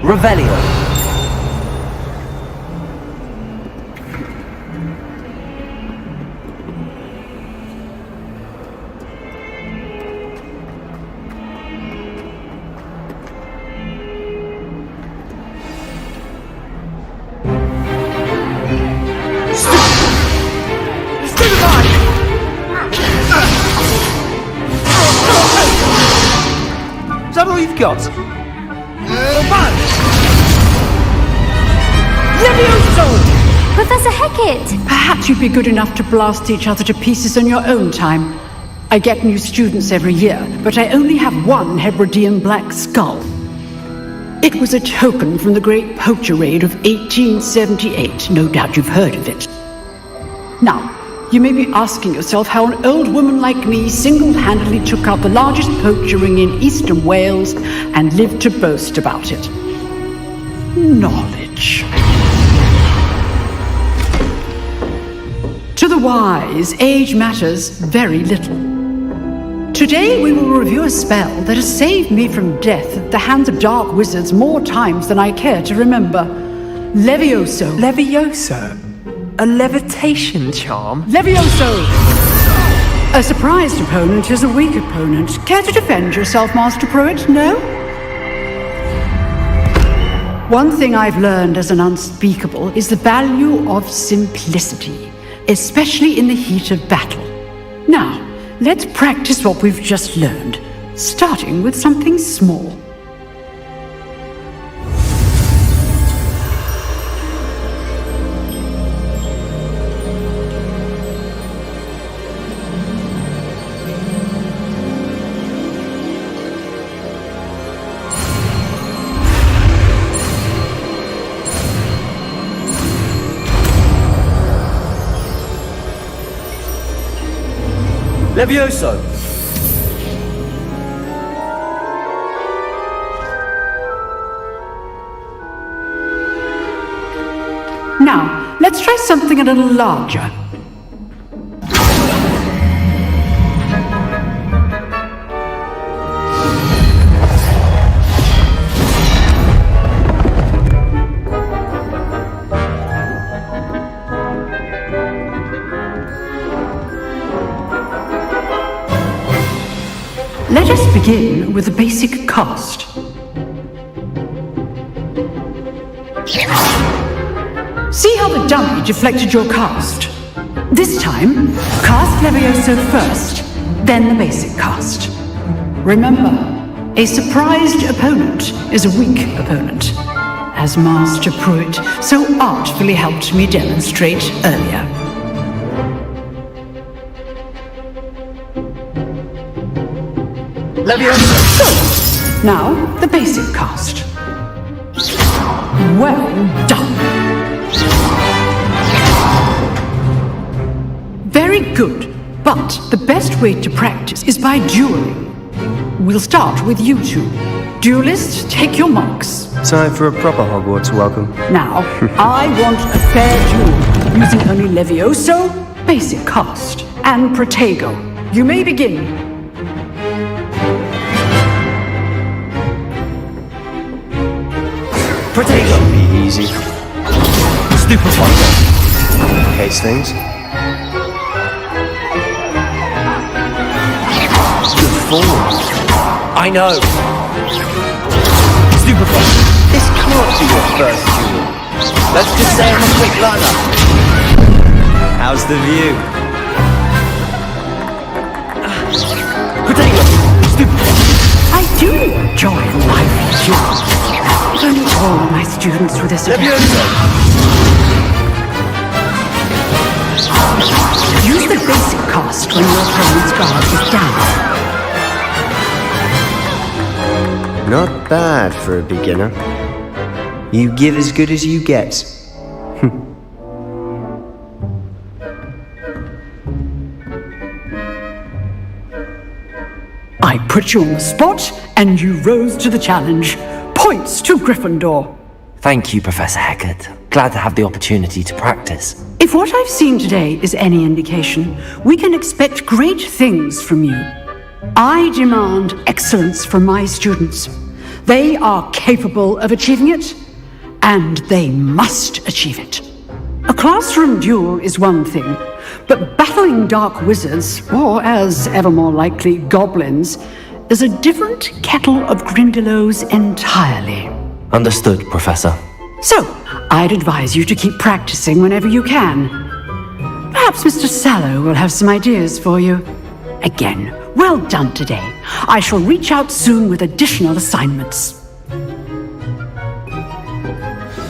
Revelio. Is that all you've got? Levioso! Professor Hecat! Perhaps you'd be good enough to blast each other to pieces on your own time. I get new students every year, but I only have one Hebridean black skull. It was a token from the Great Poacher Raid of 1878. No doubt you've heard of it. Now, you may be asking yourself how an old woman like me single-handedly took out the largest poacher ring in eastern Wales and lived to boast about it. Knowledge. To the wise, age matters very little. Today we will review a spell that has saved me from death at the hands of dark wizards more times than I care to remember. Levioso. Levioso? A levitation charm? Levioso! A surprised opponent is a weak opponent. Care to defend yourself, Master Pruitt? No? One thing I've learned as an unspeakable is the value of simplicity, especially in the heat of battle. Now, let's practice what we've just learned, starting with something small. Levioso. Now, let's try something a little larger. Let us begin with the basic cast. See how the dummy deflected your cast? This time, cast Levioso first, then the basic cast. Remember, a surprised opponent is a weak opponent, as Master Pruitt so artfully helped me demonstrate earlier. Levioso. So, now the basic cast. Well done. Very good, but the best way to practice is by dueling. We'll start with you two. Duelists, take your marks. Time for a proper Hogwarts welcome. Now, I want a fair duel, using only Levioso, basic cast, and Protego. You may begin. Protego. Should be easy. Stupefy. Case things. Good form. I know. Stupefy. This can't be your first duel. Let's just say I'm a quick learner. How's the view? Do enjoy lively duels. If only all my students were this Use the basic cost when your opponent's guard is down. Not bad for a beginner. You give as good as you get. I put you on the spot, and you rose to the challenge. Points to Gryffindor. Thank you, Professor Hecat. Glad to have the opportunity to practice. If what I've seen today is any indication, we can expect great things from you. I demand excellence from my students. They are capable of achieving it, and they must achieve it. A classroom duel is one thing, but battling dark wizards, or as ever more likely, goblins, is a different kettle of Grindylows entirely. Understood, Professor. So, I'd advise you to keep practicing whenever you can. Perhaps Mr. Sallow will have some ideas for you. Again, well done today. I shall reach out soon with additional assignments.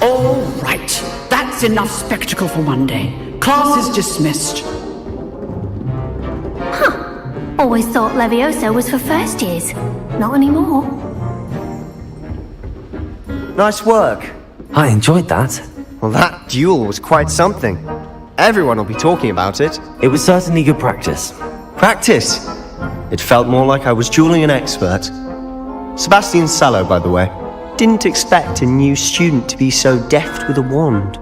All right, that's enough spectacle for one day. Class is dismissed. Always thought Levioso was for first years. Not anymore. Nice work. I enjoyed that. Well, that duel was quite something. Everyone will be talking about it. It was certainly good practice. Practice? It felt more like I was dueling an expert. Sebastian Sallow, by the way. Didn't expect a new student to be so deft with a wand.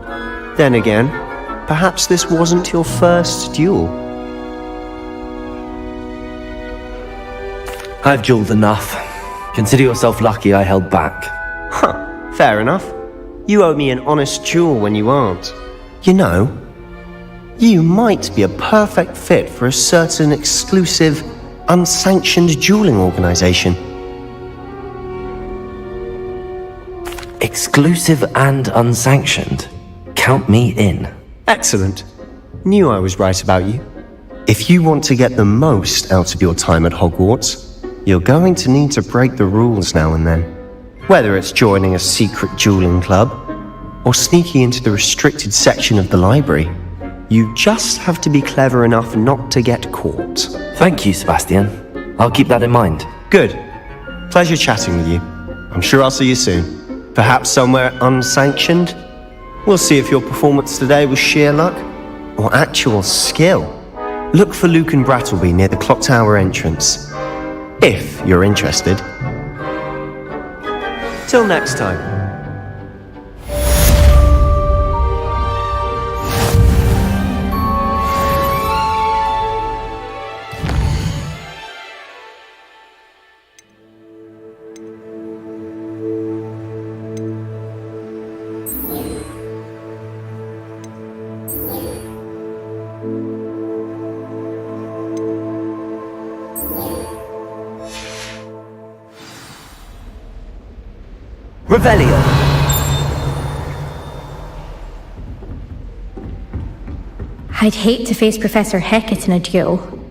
Then again, perhaps this wasn't your first duel. I've dueled enough. Consider yourself lucky I held back. Huh, fair enough. You owe me an honest duel when you aren't. You know, you might be a perfect fit for a certain exclusive, unsanctioned dueling organization. Exclusive and unsanctioned? Count me in. Excellent. Knew I was right about you. If you want to get the most out of your time at Hogwarts, you're going to need to break the rules now and then. Whether it's joining a secret dueling club, or sneaking into the restricted section of the library, you just have to be clever enough not to get caught. Thank you, Sebastian. I'll keep that in mind. Good. Pleasure chatting with you. I'm sure I'll see you soon. Perhaps somewhere unsanctioned? We'll see if your performance today was sheer luck, or actual skill. Look for Luke and Brattleby near the clock tower entrance. If you're interested. Till next time. Revelio! I'd hate to face Professor Hecat in a duel.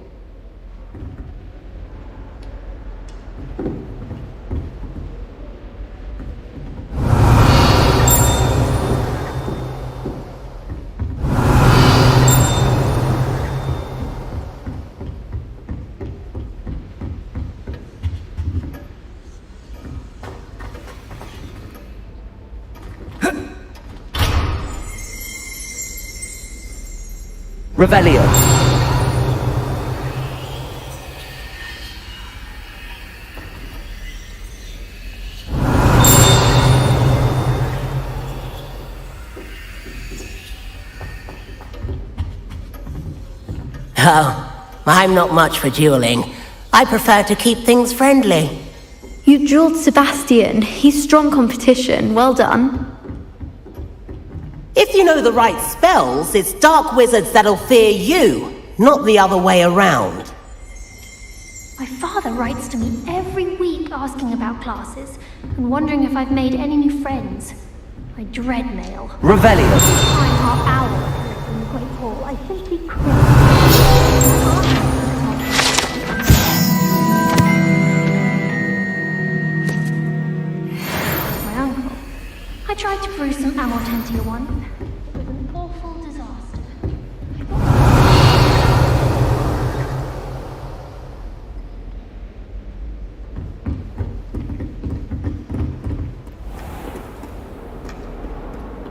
Revelio! Oh, I'm not much for dueling. I prefer to keep things friendly. You dueled Sebastian. He's strong competition. Well done. If you know the right spells, it's dark wizards that'll fear you, not the other way around. My father writes to me every week asking about classes and wondering if I've made any new friends. I dread mail. Revelio! Time our hour in the Great Hall, I simply cringe. tried to brew some Amortentia once. It was an awful disaster.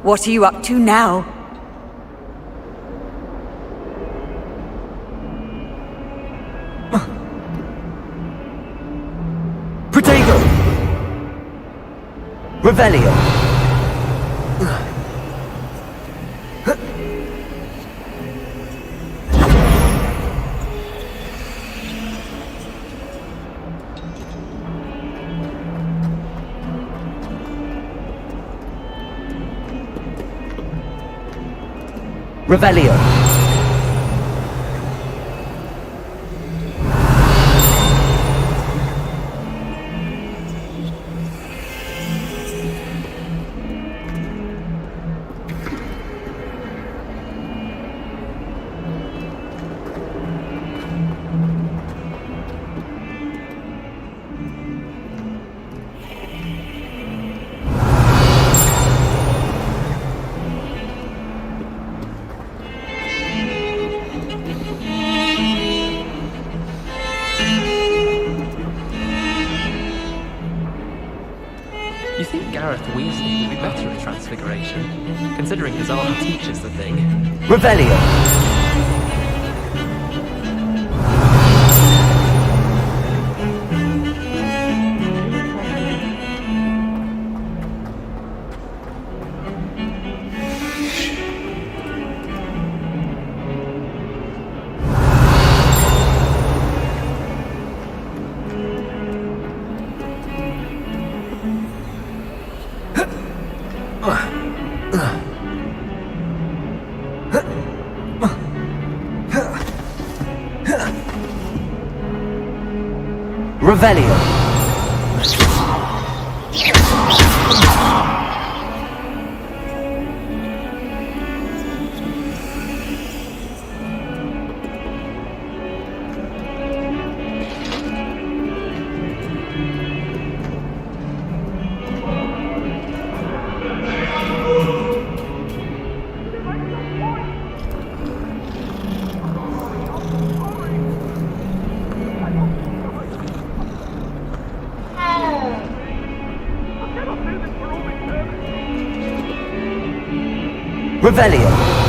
What are you up to now? Protego! Revelio! Revelio! You think Gareth Weasley would be better at Transfiguration, considering his arm teaches the thing? Revelio! Revelio! Revelio!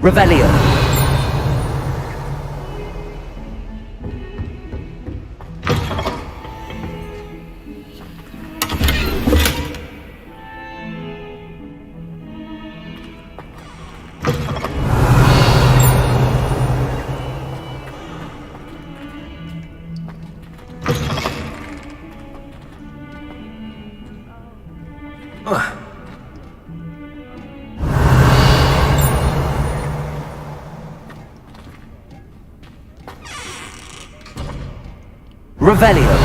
Revelio! Revelio!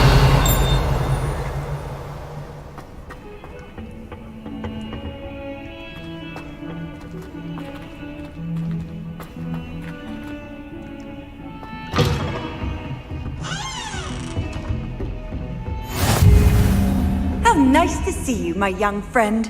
How nice to see you, my young friend.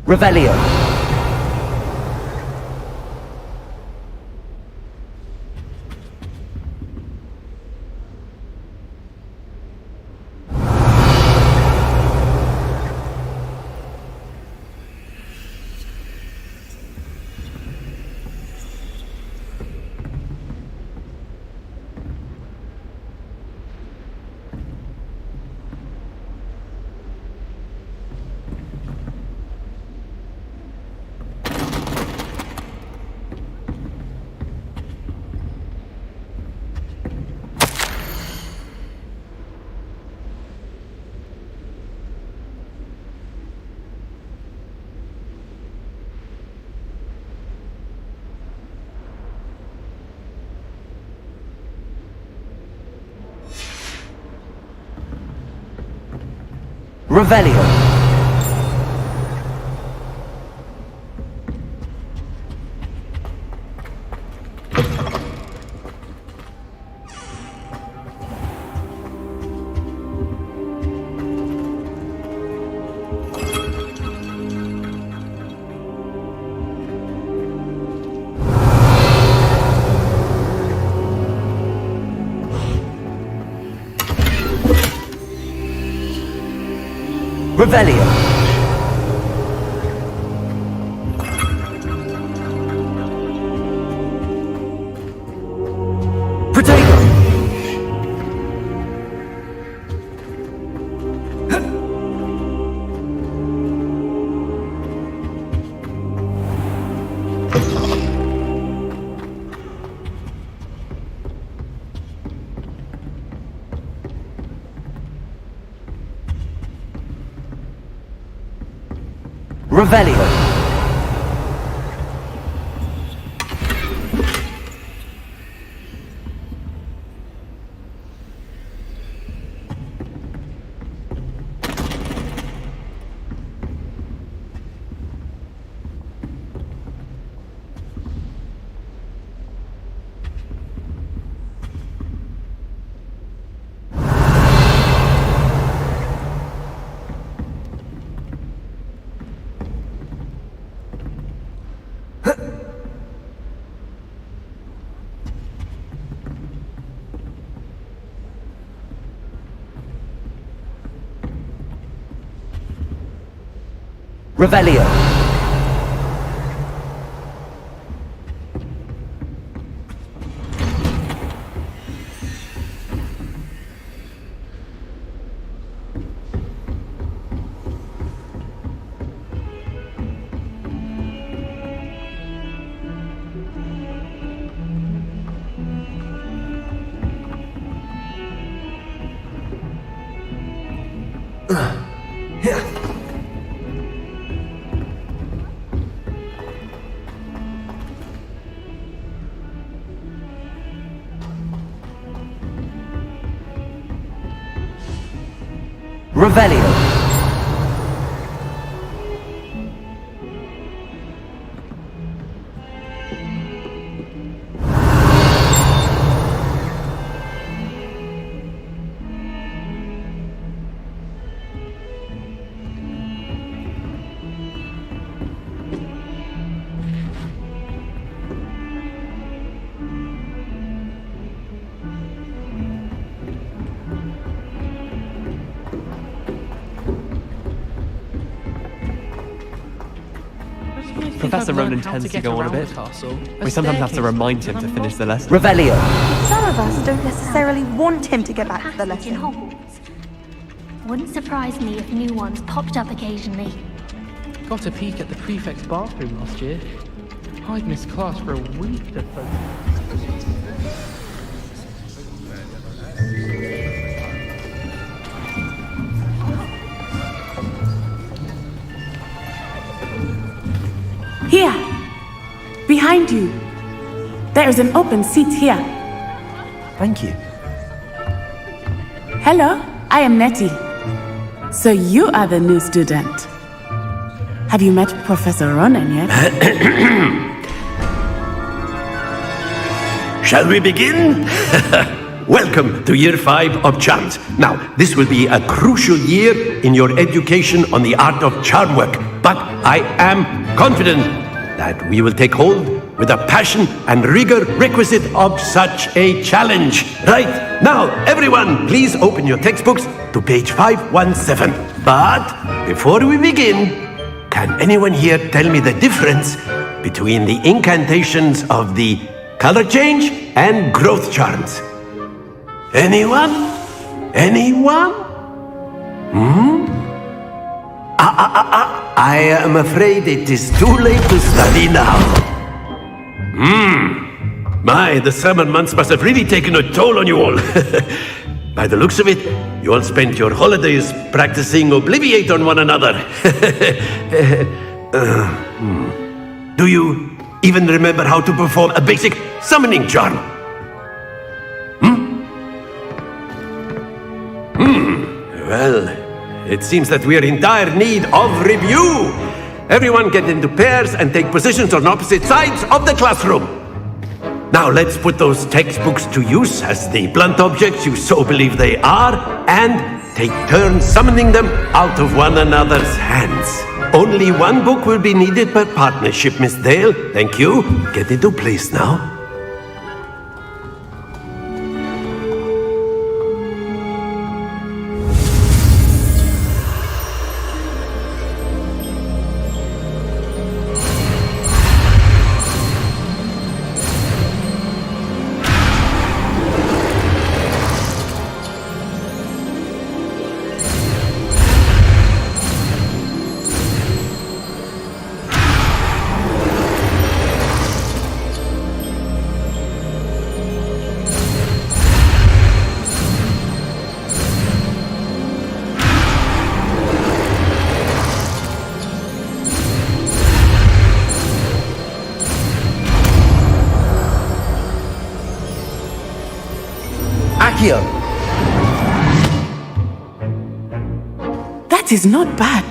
Revelio! Revelio. Revelio. Protego. Revelio. Revelio. Revelio. Professor Ronan tends to go on a bit. We sometimes have to remind him to finish the lesson. Revelio. Some of us don't necessarily want him to get back to the lesson. Wouldn't surprise me if new ones popped up occasionally. Got a peek at the prefect's bathroom last year. I'd missed class for a week to Here! Behind you! There is an open seat here. Thank you. Hello, I am Nettie. So you are the new student. Have you met Professor Ronan yet? Shall we begin? Welcome to Year 5 of Charms. Now, this will be a crucial year in your education on the art of charm work, but I am confident that we will take hold with the passion and rigor requisite of such a challenge. Right, now, everyone, please open your textbooks to page 517. But before we begin, can anyone here tell me the difference between the incantations of the color change and growth charms? Anyone? Anyone? I am afraid it is too late to study now. My, the summer months must have really taken a toll on you all. By the looks of it, you all spent your holidays practicing Obliviate on one another. Do you even remember how to perform a basic summoning charm? Well, It seems that we are in dire need of review. Everyone get into pairs and take positions on opposite sides of the classroom. Now let's put those textbooks to use as the blunt objects you so believe they are, and take turns summoning them out of one another's hands. Only one book will be needed per partnership, Miss Dale. Thank you. Get into place now. Akio! That is not bad.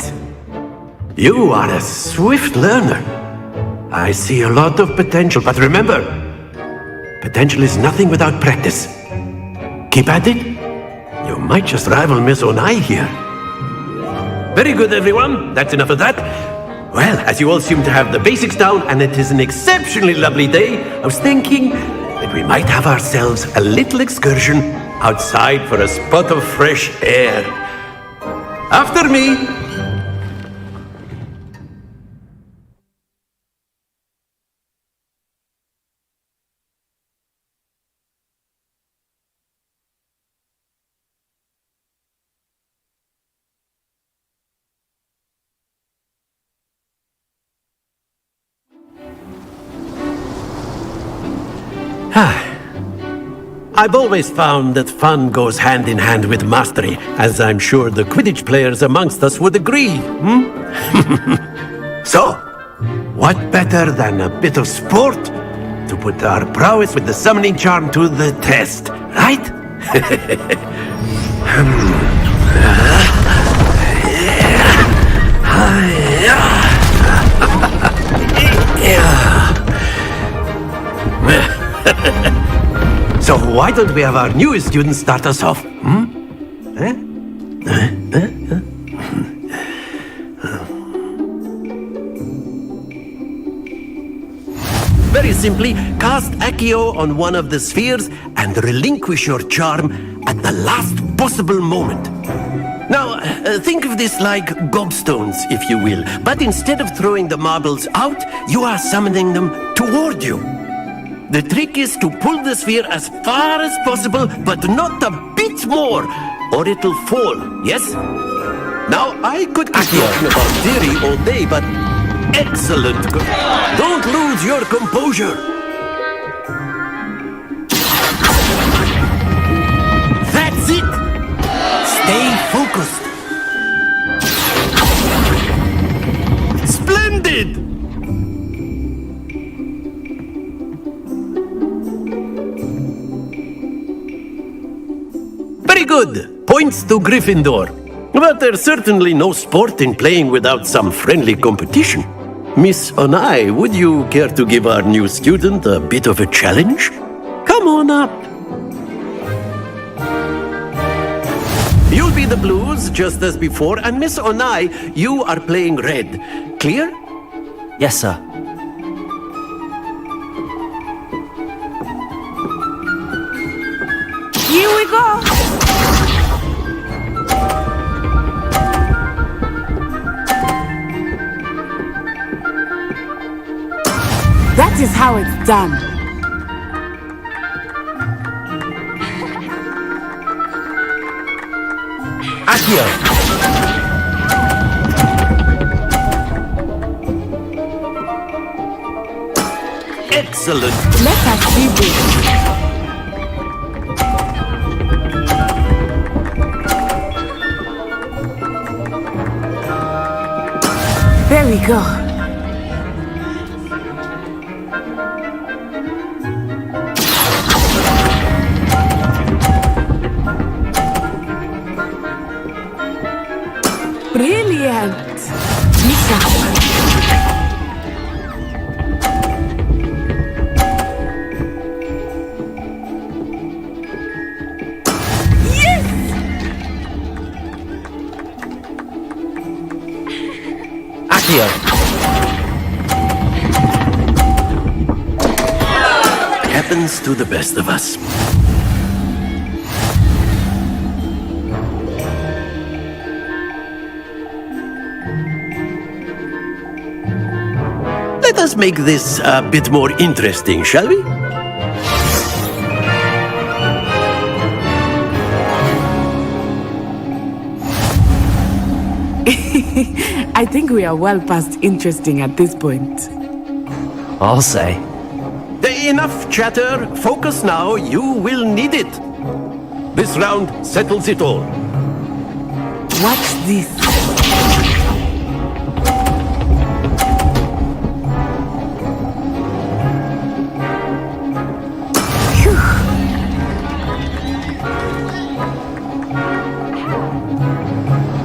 You are a swift learner. I see a lot of potential, but remember, potential is nothing without practice. Keep at it. You might just rival Miss Onai here. Very good, everyone. That's enough of that. Well, as you all seem to have the basics down, and it is an exceptionally lovely day, I was thinking that we might have ourselves a little excursion outside for a spot of fresh air. After me! I've always found that fun goes hand in hand with mastery, as I'm sure the Quidditch players amongst us would agree. So, what better than a bit of sport to put our prowess with the summoning charm to the test, right? So why don't we have our newest student start us off? Very simply, cast Accio on one of the spheres and relinquish your charm at the last possible moment. Now, think of this like gobstones, if you will, but instead of throwing the marbles out, you are summoning them toward you. The trick is to pull the sphere as far as possible, but not a bit more, or it'll fall, yes? Now, I could keep talking about theory all day, but excellent. Don't lose your composure. That's it. Stay focused. Splendid! Very good. Points to Gryffindor. But there's certainly no sport in playing without some friendly competition. Miss Onai, would you care to give our new student a bit of a challenge? Come on up. You'll be the blues, just as before, and Miss Onai, you are playing red. Clear? Yes, sir. Here we go! That is how it's done. Accio! Excellent. Let us do this. There we go. Brilliant! Accio! Happens to the best of us. Let us make this a bit more interesting, shall we? I think we are well past interesting at this point. I'll say. Enough chatter. Focus now. You will need it. This round settles it all. Watch this.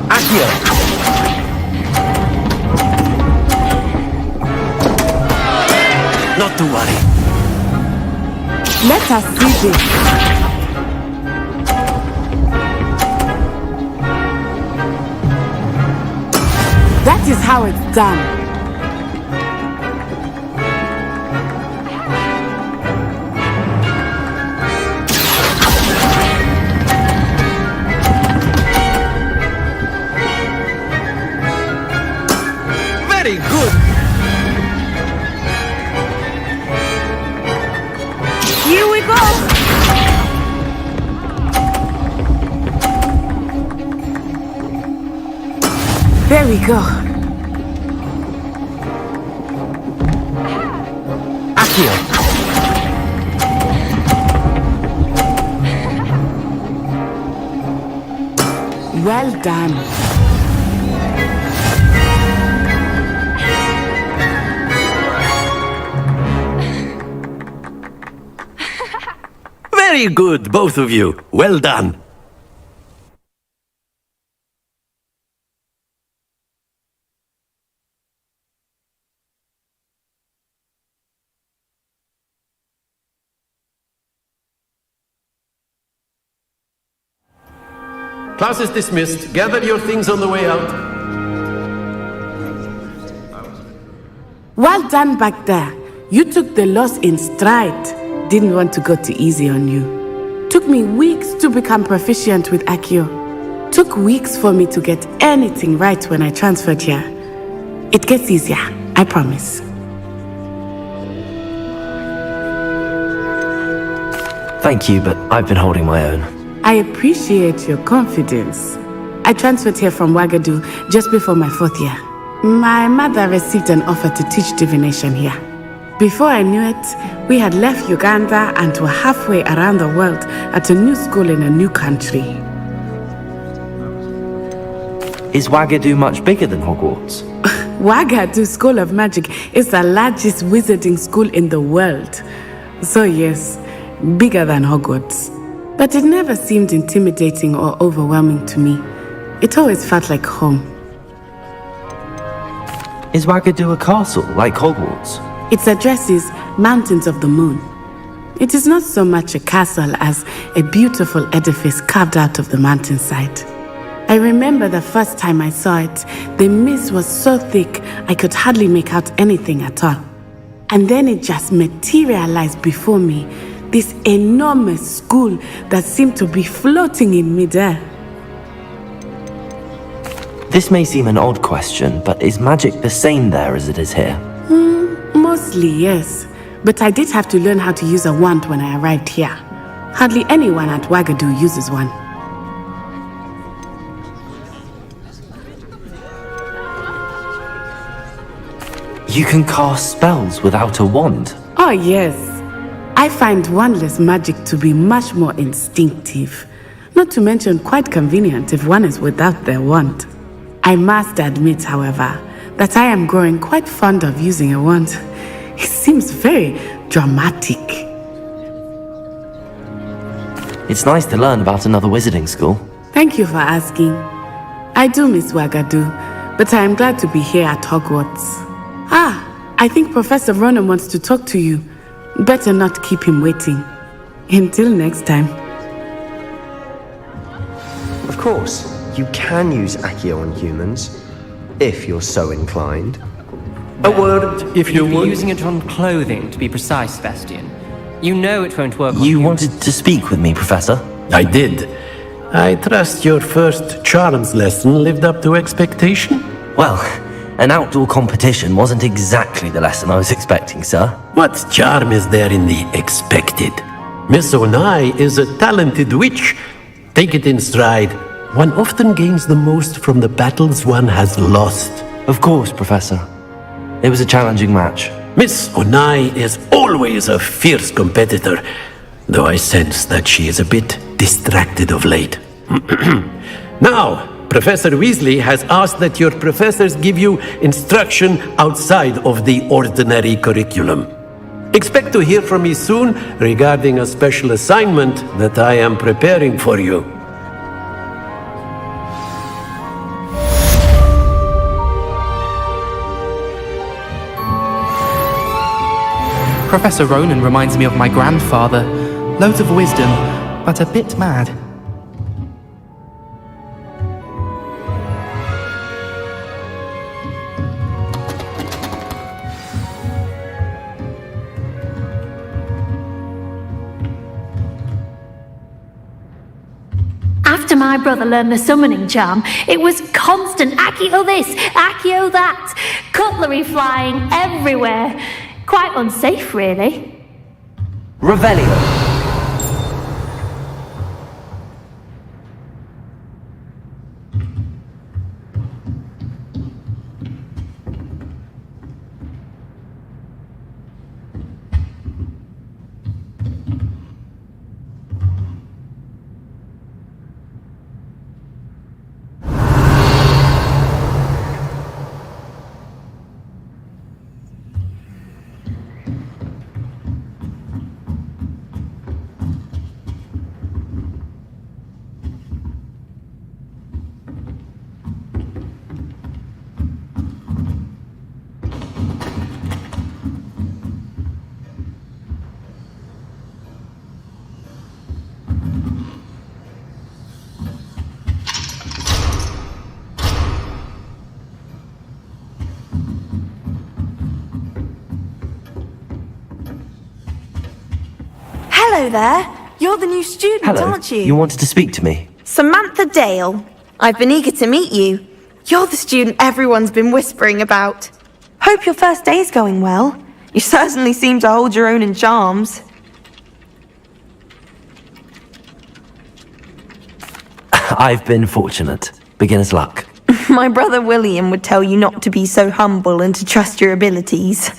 Accio! Not to worry. Let us see this. That is how it's done. Very good. Here we go! There we go. Accio! Well done. Very good, both of you. Well done. Class is dismissed. Gather your things on the way out. Well done back there. You took the loss in stride. Didn't want to go too easy on you. Took me weeks to become proficient with Accio. Took weeks for me to get anything right when I transferred here. It gets easier, I promise. Thank you, but I've been holding my own. I appreciate your confidence. I transferred here from Wagadu just before my 4th year. My mother received an offer to teach divination here. Before I knew it, we had left Uganda and were halfway around the world at a new school in a new country. Is Wagadu much bigger than Hogwarts? Wagadu School of Magic is the largest wizarding school in the world. So yes, bigger than Hogwarts. But it never seemed intimidating or overwhelming to me. It always felt like home. Is Wagadu a castle, like Hogwarts? Its address is Mountains of the Moon. It is not so much a castle as a beautiful edifice carved out of the mountainside. I remember the first time I saw it, the mist was so thick I could hardly make out anything at all. And then it just materialized before me, this enormous school that seemed to be floating in midair. This may seem an odd question, but is magic the same there as it is here? Mostly, yes. But I did have to learn how to use a wand when I arrived here. Hardly anyone at Wagadu uses one. You can cast spells without a wand? Oh, yes. I find wandless magic to be much more instinctive. Not to mention quite convenient if one is without their wand. I must admit, however, that I am growing quite fond of using a wand. It seems very dramatic. It's nice to learn about another wizarding school. Thank you for asking. I do miss Wagadu, but I am glad to be here at Hogwarts. Ah, I think Professor Ronan wants to talk to you. Better not keep him waiting. Until next time. Of course, you can use Accio on humans, if you're so inclined. A word, if you You'd be would. using it on clothing, to be precise, Sebastian. You know it won't work on You wanted to speak with me, Professor? I did. I trust your first charms lesson lived up to expectation? Well, an outdoor competition wasn't exactly the lesson I was expecting, sir. What charm is there in the expected? Miss Onai is a talented witch. Take it in stride. One often gains the most from the battles one has lost. Of course, Professor. It was a challenging match. Miss Onai is always a fierce competitor, though I sense that she is a bit distracted of late. Now, Professor Weasley has asked that your professors give you instruction outside of the ordinary curriculum. Expect to hear from me soon regarding a special assignment that I am preparing for you. Professor Ronan reminds me of my grandfather. Loads of wisdom, but a bit mad. After my brother learned the summoning charm, it was constant Accio this, Accio that, cutlery flying everywhere. Quite unsafe, really. Revelio. Hello there. You're the new student, Hello. aren't you? You wanted to speak to me? Samantha Dale. I've been eager to meet you. You're the student everyone's been whispering about. Hope your first day's going well. You certainly seem to hold your own in charms. I've been fortunate. Beginner's luck. My brother William would tell you not to be so humble and to trust your abilities.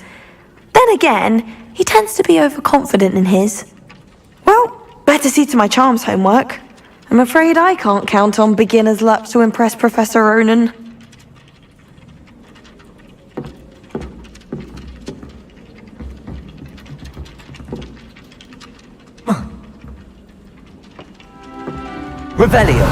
Then again, he tends to be overconfident in his. Well, better see to my charms homework. I'm afraid I can't count on beginner's luck to impress Professor Ronan. Revelio.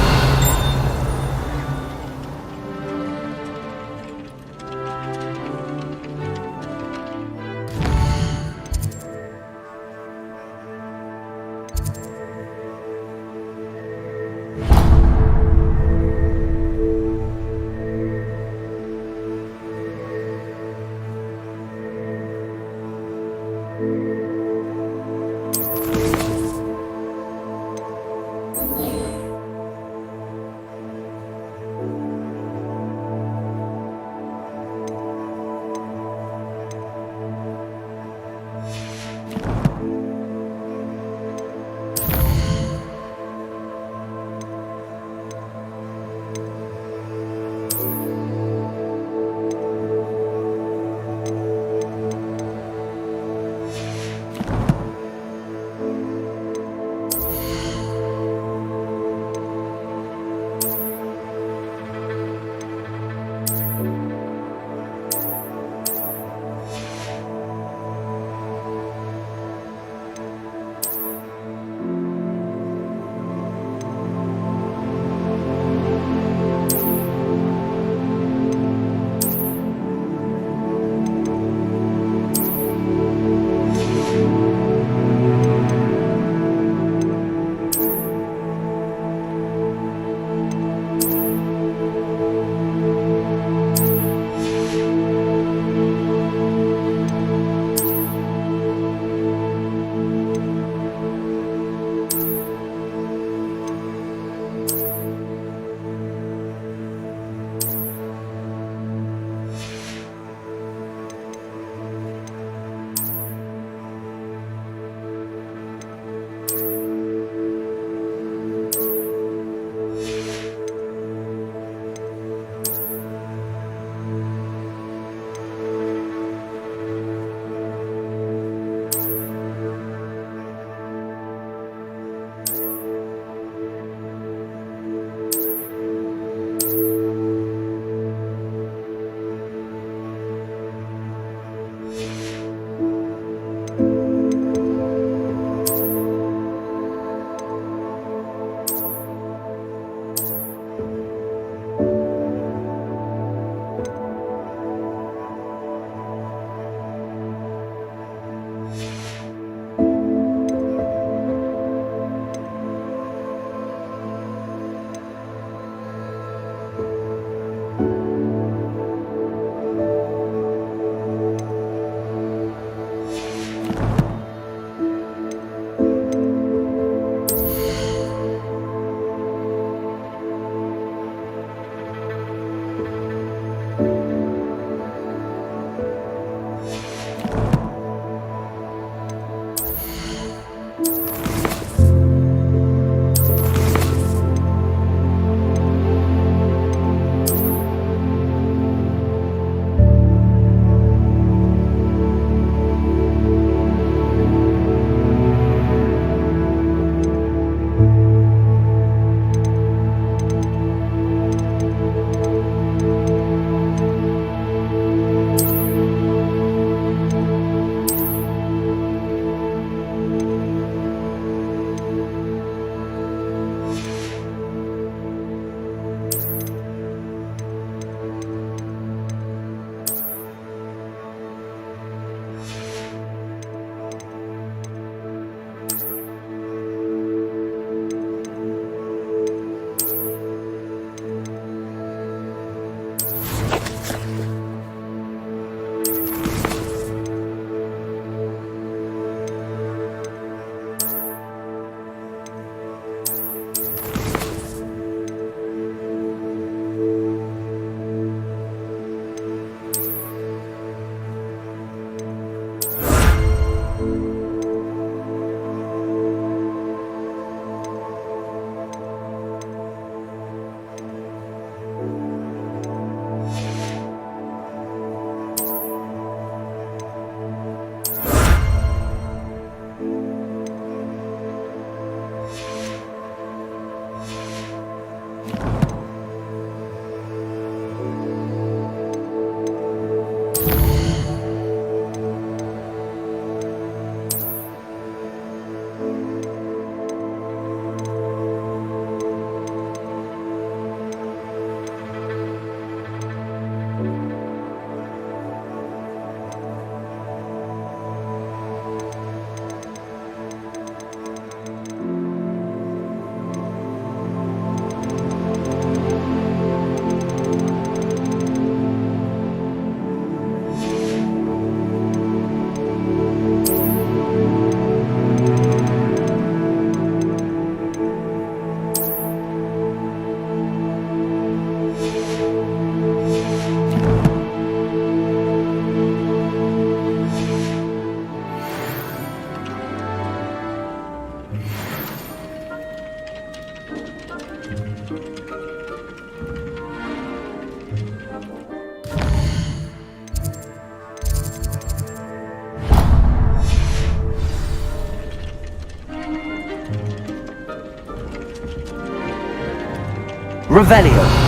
Revelio.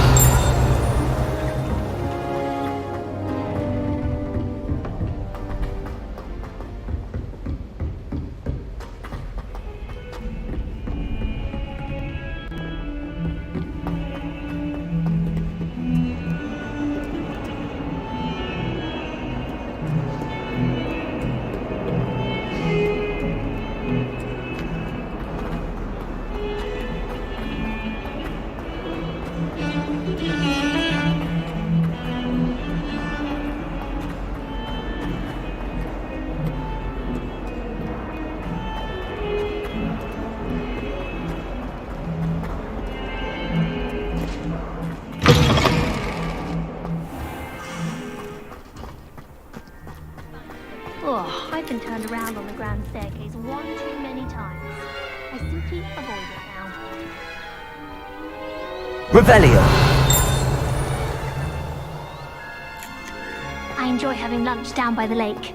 Oh, I've been turned around on the grand staircase one too many times. I simply avoid it now. Revelio. I enjoy having lunch down by the lake.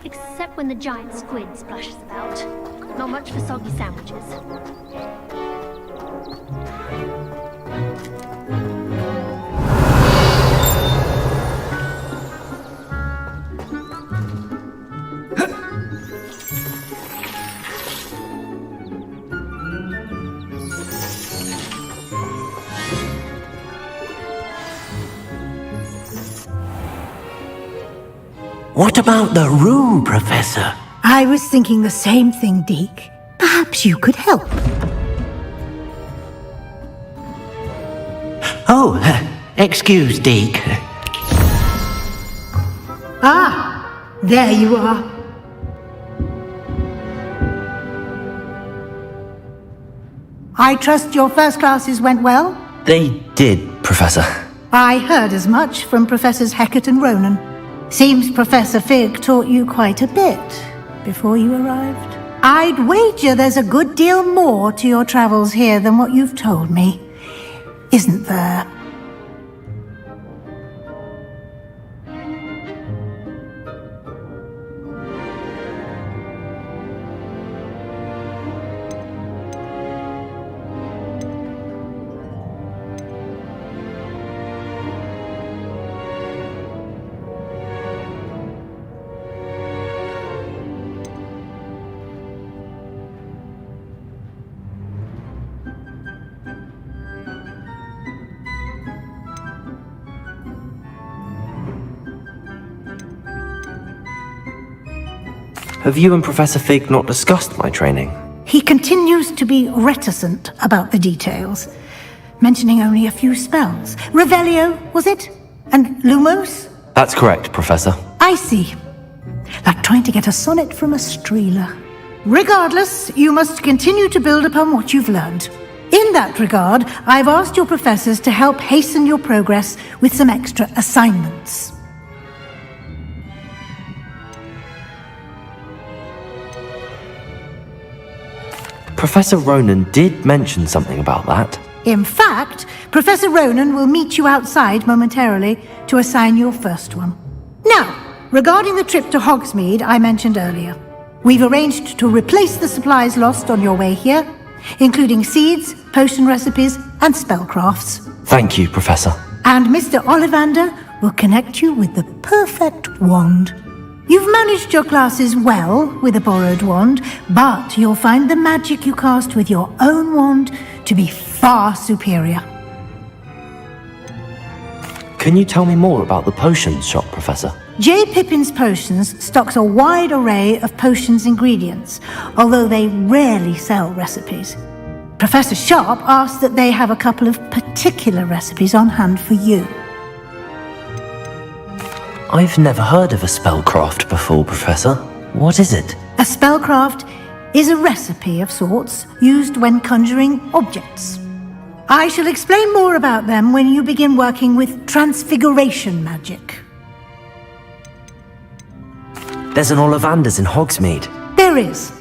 Except when the giant squid splashes about. Not much for soggy sandwiches. What about the room, Professor? I was thinking the same thing, Deke. Perhaps you could help. Oh, excuse, Deke. Ah, there you are. I trust your first classes went well? They did, Professor. I heard as much from Professors Hecat and Ronan. Seems Professor Fig taught you quite a bit before you arrived. I'd wager there's a good deal more to your travels here than what you've told me, isn't there? Have you and Professor Fig not discussed my training? He continues to be reticent about the details, mentioning only a few spells. Revelio, was it? And Lumos? That's correct, Professor. I see. Like trying to get a sonnet from a streeler. Regardless, you must continue to build upon what you've learned. In that regard, I've asked your professors to help hasten your progress with some extra assignments. Professor Ronan did mention something about that. In fact, Professor Ronan will meet you outside momentarily to assign your first one. Now, regarding the trip to Hogsmeade I mentioned earlier, we've arranged to replace the supplies lost on your way here, including seeds, potion recipes, and spellcrafts. Thank you, Professor. And Mr. Ollivander will connect you with the perfect wand. You've managed your classes well with a borrowed wand, but you'll find the magic you cast with your own wand to be far superior. Can you tell me more about the potions shop, Professor? J. Pippin's Potions stocks a wide array of potions ingredients, although they rarely sell recipes. Professor Sharp asked that they have a couple of particular recipes on hand for you. I've never heard of a spellcraft before, Professor. What is it? A spellcraft is a recipe of sorts used when conjuring objects. I shall explain more about them when you begin working with transfiguration magic. There's an Ollivander's in Hogsmeade. There is.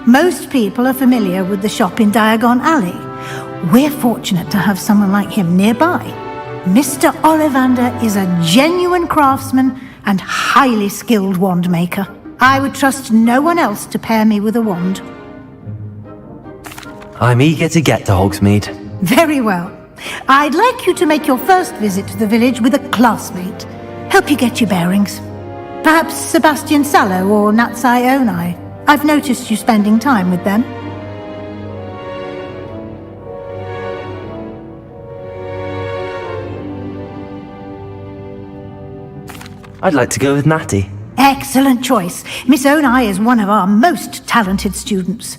Most people are familiar with the shop in Diagon Alley. We're fortunate to have someone like him nearby. Mr. Ollivander is a genuine craftsman and highly skilled wand maker. I would trust no one else to pair me with a wand. I'm eager to get to Hogsmeade. Very well. I'd like you to make your first visit to the village with a classmate. Help you get your bearings. Perhaps Sebastian Sallow or Natsai Onai. I've noticed you spending time with them. I'd like to go with Natty. Excellent choice. Miss Onai is one of our most talented students.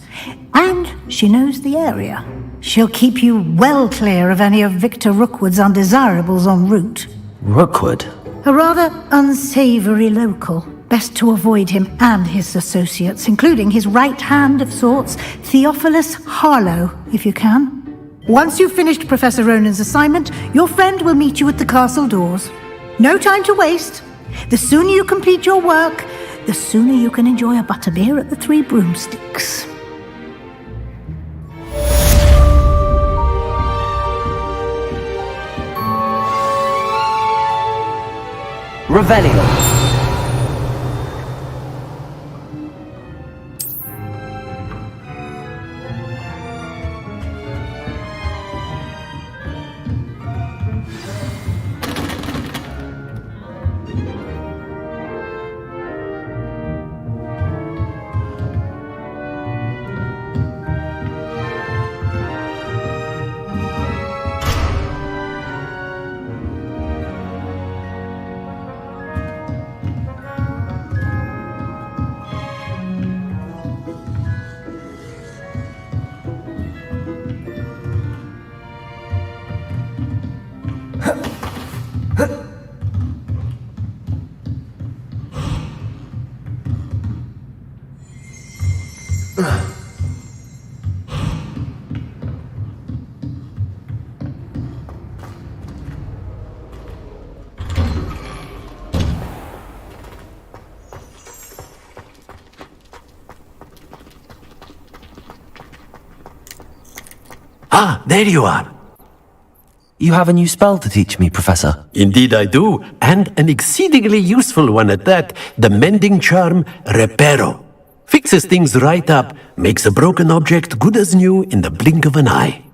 And she knows the area. She'll keep you well clear of any of Victor Rookwood's undesirables en route. Rookwood? A rather unsavory local. Best to avoid him and his associates, including his right hand of sorts, Theophilus Harlow, if you can. Once you've finished Professor Ronan's assignment, your friend will meet you at the castle doors. No time to waste. The sooner you complete your work, the sooner you can enjoy a butterbeer at the Three Broomsticks. Revelio. Ah, there you are. You have a new spell to teach me, Professor. Indeed I do, and an exceedingly useful one at that. The mending charm, Reparo. Fixes things right up, makes a broken object good as new in the blink of an eye.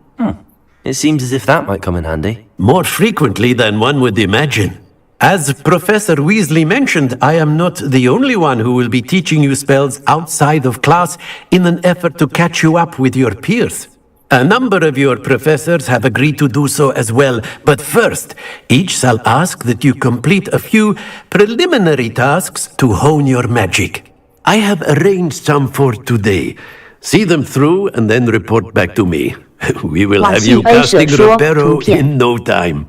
It seems as if that might come in handy. More frequently than one would imagine. As Professor Weasley mentioned, I am not the only one who will be teaching you spells outside of class in an effort to catch you up with your peers. A number of your professors have agreed to do so as well, but first, each shall ask that you complete a few preliminary tasks to hone your magic. I have arranged some for today. See them through and then report back to me. We will have you casting Reparo in no time.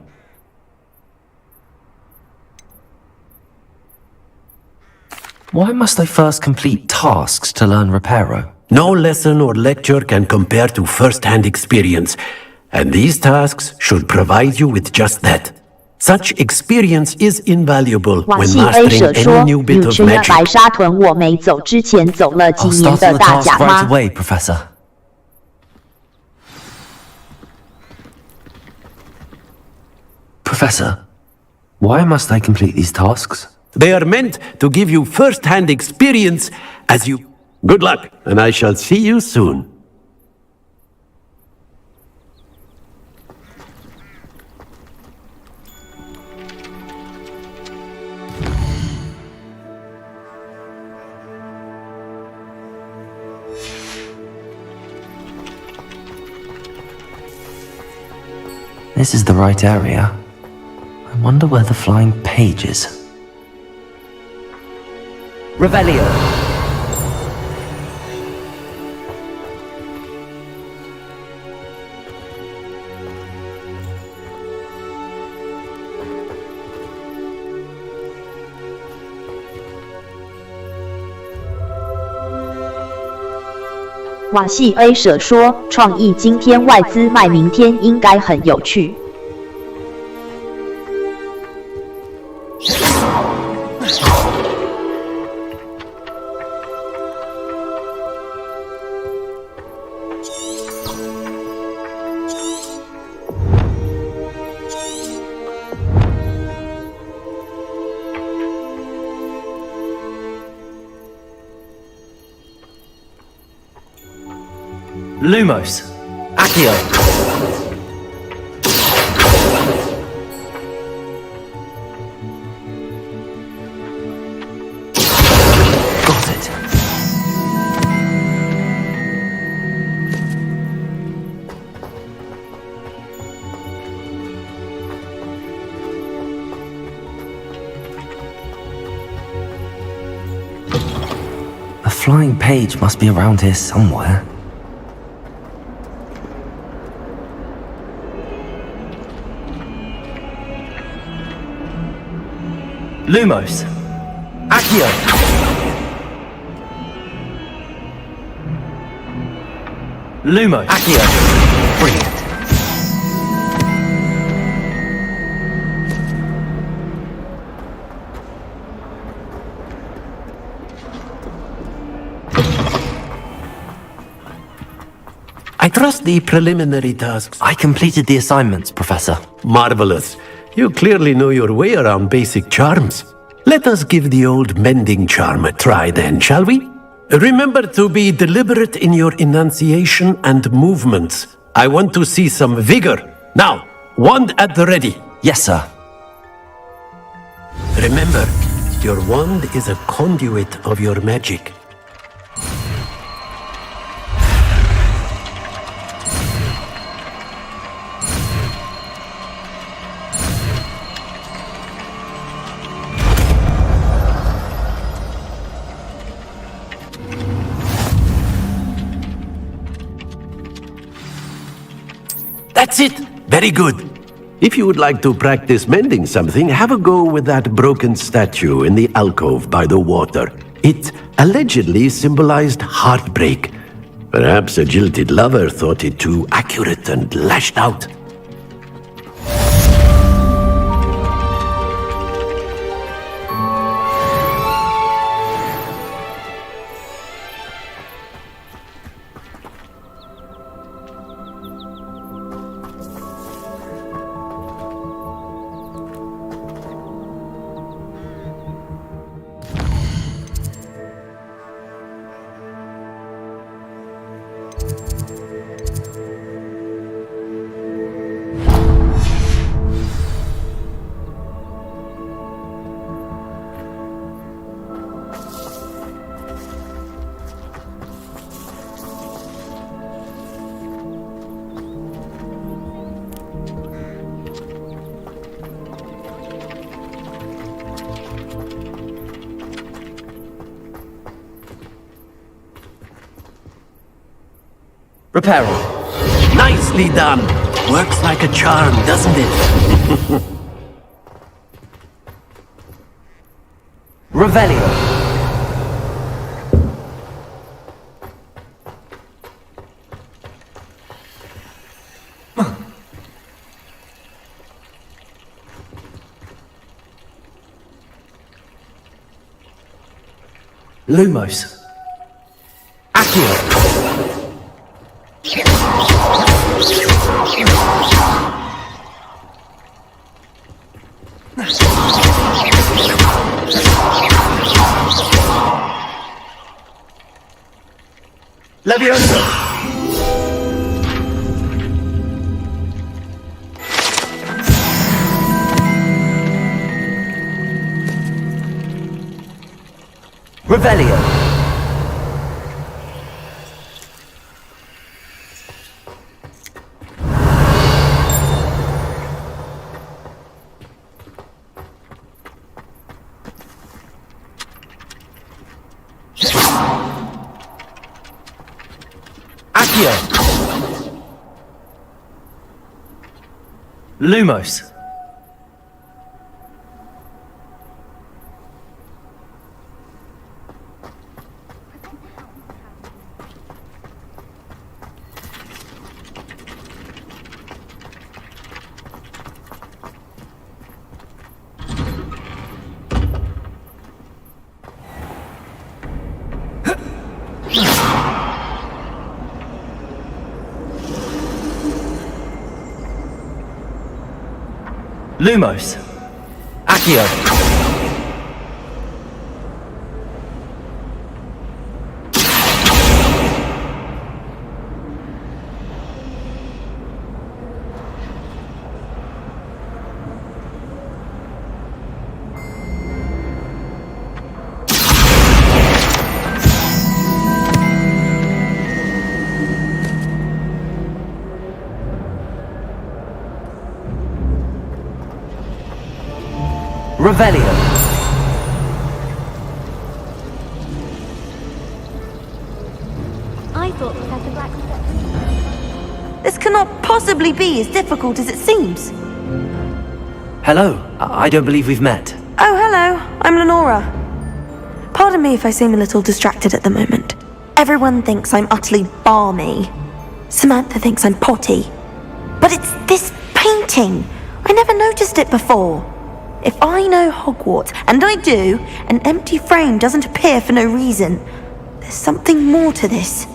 Why must I first complete tasks to learn Reparo? No lesson or lecture can compare to first-hand experience, and these tasks should provide you with just that. Such experience is invaluable when mastering any new bit of magic. I'll start on the task right away, Professor. Professor, why must I complete these tasks? They are meant to give you first-hand experience as you... Good luck, and I shall see you soon. This is the right area. I wonder where the flying page is. Revelio.《瓦系 A 舍说：“创意今天外资卖，明天应该很有趣。”Lumos. Accio. flying page must be around here somewhere. Lumos! Accio! Lumos! Accio! Brilliant. I trust the preliminary tasks. I completed the assignments, Professor. Marvelous. You clearly know your way around basic charms. Let us give the old mending charm a try then, shall we? Remember to be deliberate in your enunciation and movements. I want to see some vigor. Now, wand at the ready. Yes, sir. Remember, your wand is a conduit of your magic. That's it! Very good. If you would like to practice mending something, have a go with that broken statue in the alcove by the water. It allegedly symbolized heartbreak. Perhaps a jilted lover thought it too accurate and lashed out. Repairing. Nicely done. Works like a charm, doesn't it? Revelio. Lumos. Accio. Leviosa! Revelio. Accio. Lumos. Lumos. Accio. Revelio. thought Professor Black said. This cannot possibly be as difficult as it seems. Hello. I don't believe we've met. Oh, hello. I'm Lenora. Pardon me if I seem a little distracted at the moment. Everyone thinks I'm utterly balmy. Samantha thinks I'm potty. But it's this painting. I never noticed it before. If I know Hogwarts, and I do, an empty frame doesn't appear for no reason. There's something more to this.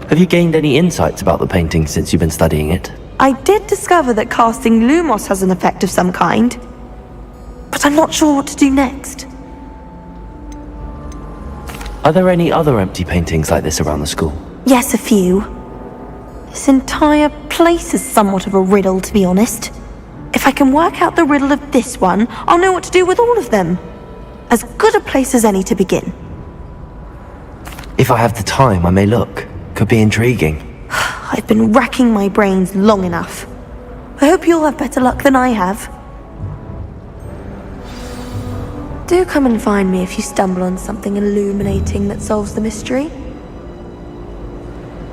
Have you gained any insights about the painting since you've been studying it? I did discover that casting Lumos has an effect of some kind. But I'm not sure what to do next. Are there any other empty paintings like this around the school? Yes, a few. This entire place is somewhat of a riddle, to be honest. If I can work out the riddle of this one, I'll know what to do with all of them. As good a place as any to begin. If I have the time, I may look. Could be intriguing. I've been racking my brains long enough. I hope you'll have better luck than I have. Do come and find me if you stumble on something illuminating that solves the mystery.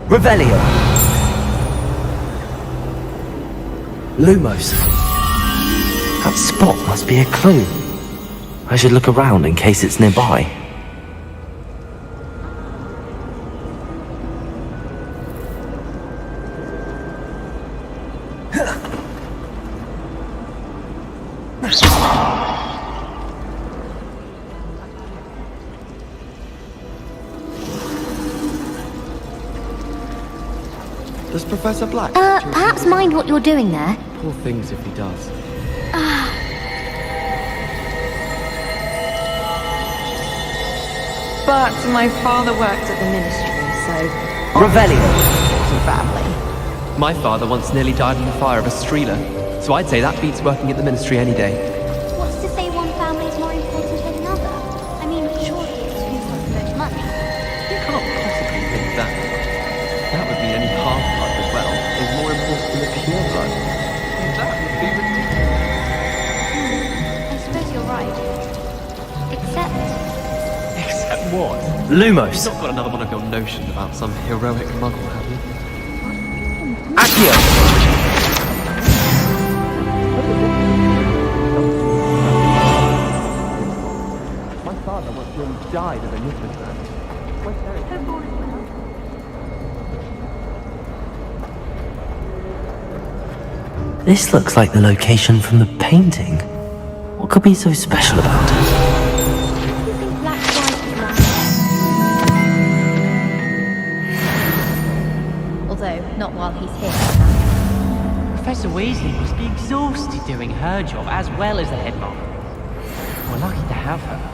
Revelio! Lumos. That spot must be a clue. I should look around in case it's nearby. Does Professor Black... perhaps mind what you're doing there? Poor things if he does. But my father worked at the ministry, so... Revelio! Family. My father once nearly died in the fire of a Strela, so I'd say that beats working at the ministry any day. What's to say one family is more important than another? I mean, surely it's who's got the most money. You can't possibly think that. That would mean any half-blood as well is more important than the pure blood. That would be ridiculous. I suppose you're right. Except What? Lumos! You've not got another one of your notions about some heroic muggle, have you? Accio! My father once nearly died of a mistletoe. This looks like the location from the painting. What could be so special about it? Although, not while he's here. Professor Weasley must be exhausted doing her job as well as the head mom. We're lucky to have her.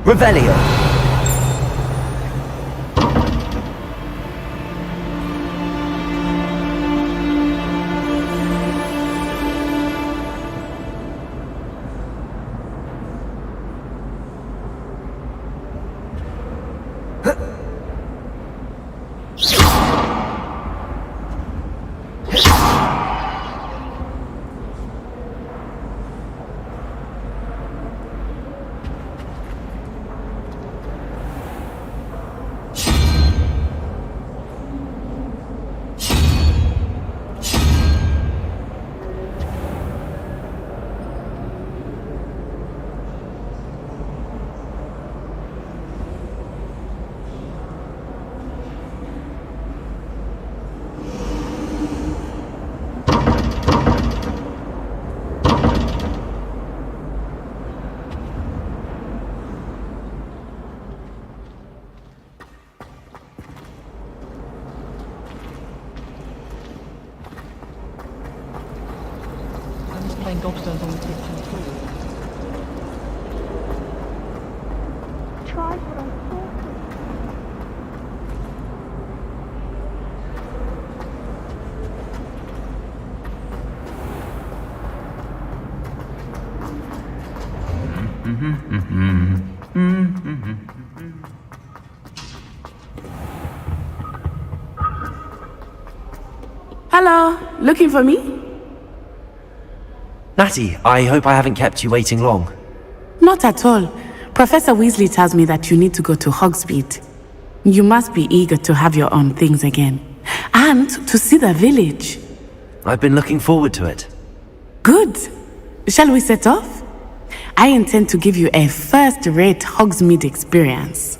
Revelio! playing gobstones on the kitchen floor. Try what I thought. Hello, looking for me? Natty, I hope I haven't kept you waiting long. Not at all. Professor Weasley tells me that you need to go to Hogsmeade. You must be eager to have your own things again. And to see the village. I've been looking forward to it. Good. Shall we set off? I intend to give you a first-rate Hogsmeade experience.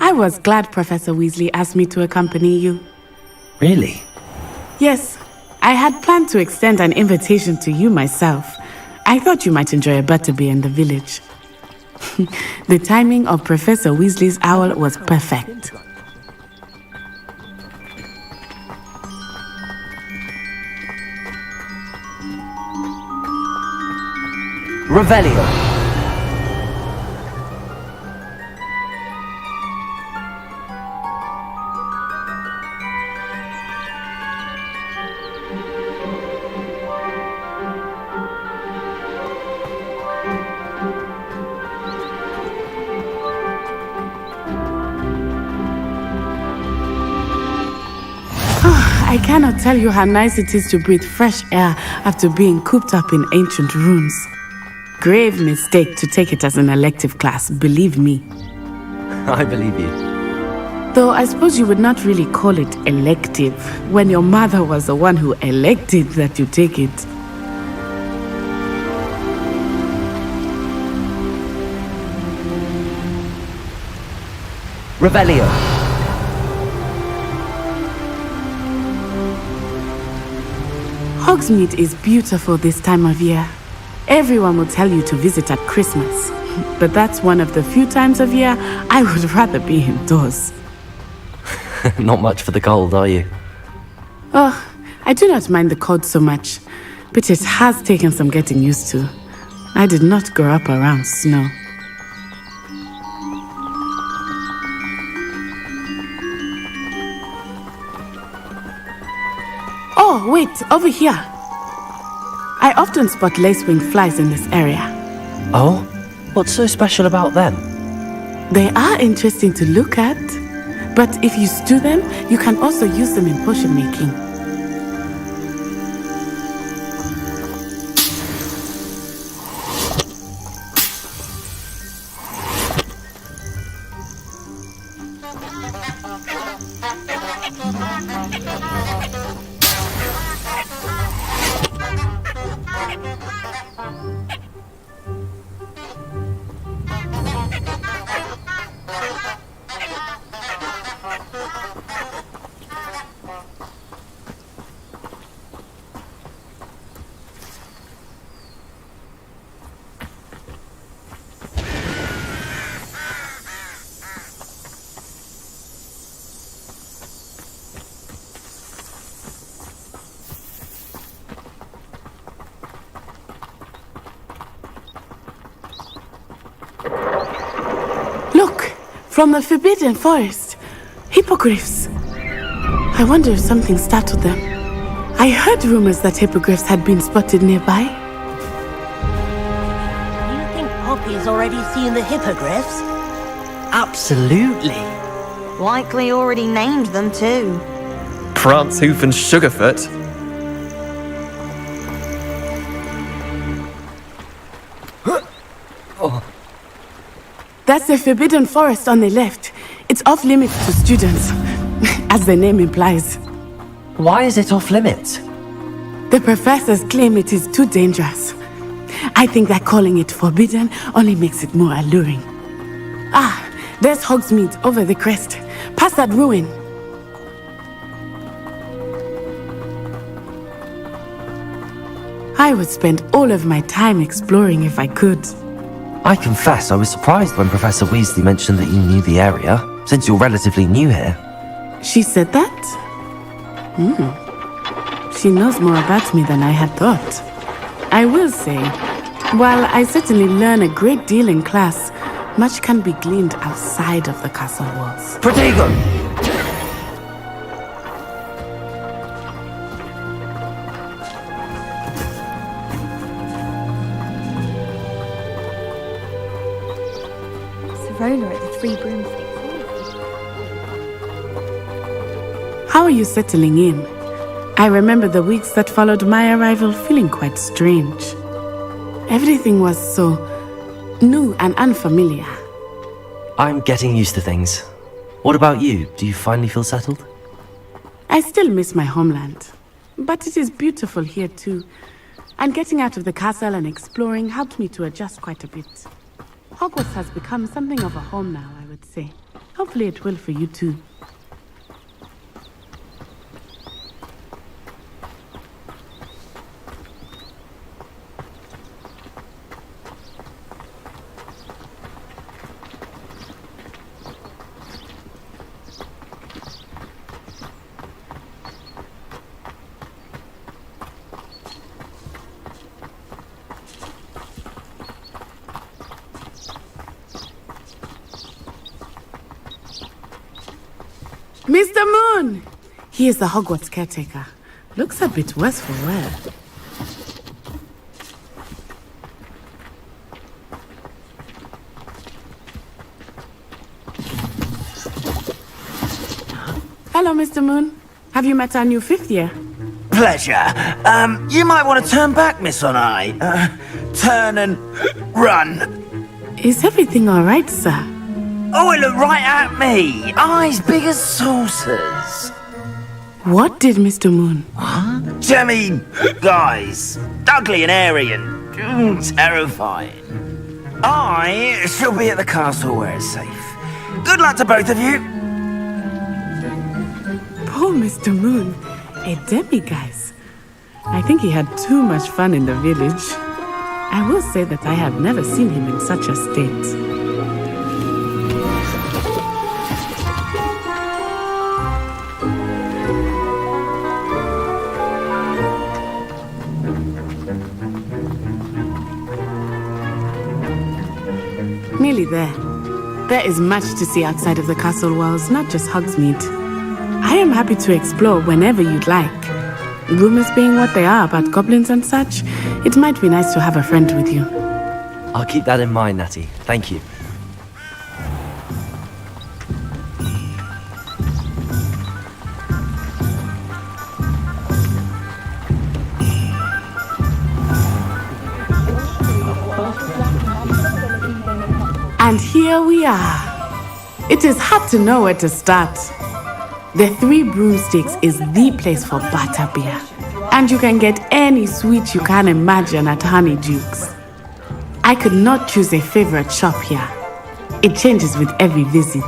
I was glad Professor Weasley asked me to accompany you. Really? Yes, I had planned to extend an invitation to you myself. I thought you might enjoy a butterbeer in the village. The timing of Professor Weasley's owl was perfect. Revelio. I cannot tell you how nice it is to breathe fresh air after being cooped up in ancient ruins. Grave mistake to take it as an elective class, believe me. I believe you. Though I suppose you would not really call it elective when your mother was the one who elected that you take it. Revelio. Hogsmeade is beautiful this time of year. Everyone will tell you to visit at Christmas. But that's one of the few times of year I would rather be indoors. Not much for the cold, are you? Oh, I do not mind the cold so much, but it has taken some getting used to. I did not grow up around snow. Oh, wait, over here. I often spot lacewing flies in this area. Oh? What's so special about them? They are interesting to look at, but if you stew them, you can also use them in potion making. From the Forbidden Forest. Hippogriffs. I wonder if something startled them. I heard rumors that hippogriffs had been spotted nearby. You think Poppy's already seen the hippogriffs? Absolutely. Likely already named them too. Prance, Hoof and Sugarfoot. That's the Forbidden Forest on the left. It's off limits to students, as the name implies. Why is it off limits? The professors claim it is too dangerous. I think that calling it forbidden only makes it more alluring. Ah, there's Hogsmeade over the crest. Past that ruin. I would spend all of my time exploring if I could. I confess I was surprised when Professor Weasley mentioned that you knew the area, since you're relatively new here. She said that? She knows more about me than I had thought. I will say, while I certainly learn a great deal in class, much can be gleaned outside of the castle walls. Protego! Sorola at the Three Broomsticks. How are you settling in? I remember the weeks that followed my arrival feeling quite strange. Everything was so new and unfamiliar. I'm getting used to things. What about you? Do you finally feel settled? I still miss my homeland, but it is beautiful here too. And getting out of the castle and exploring helped me to adjust quite a bit. Hogwarts has become something of a home now, I would say. Hopefully it will for you too. Mr. Moon! He is the Hogwarts caretaker. Looks a bit worse for wear. Hello, Mr. Moon. Have you met our new fifth year? Pleasure. You might want to turn back, Miss Onai. Turn and run. Is everything all right, sir? Oh, it looked right at me. Eyes big as saucers. What did Mr. Moon? Jemmy, guys. Ugly and airy and terrifying. I shall be at the castle where it's safe. Good luck to both of you. Poor Mr. Moon. A demiguise. I think he had too much fun in the village. I will say that I have never seen him in such a state. Nearly there. There is much to see outside of the castle walls, not just Hogsmeade. I am happy to explore whenever you'd like. Rumors being what they are about goblins and such, it might be nice to have a friend with you. I'll keep that in mind, Natty. Thank you. And here we are. It is hard to know where to start. The Three Broomsticks is the place for butterbeer. And you can get any sweet you can imagine at Honeyduke's. I could not choose a favorite shop here. It changes with every visit.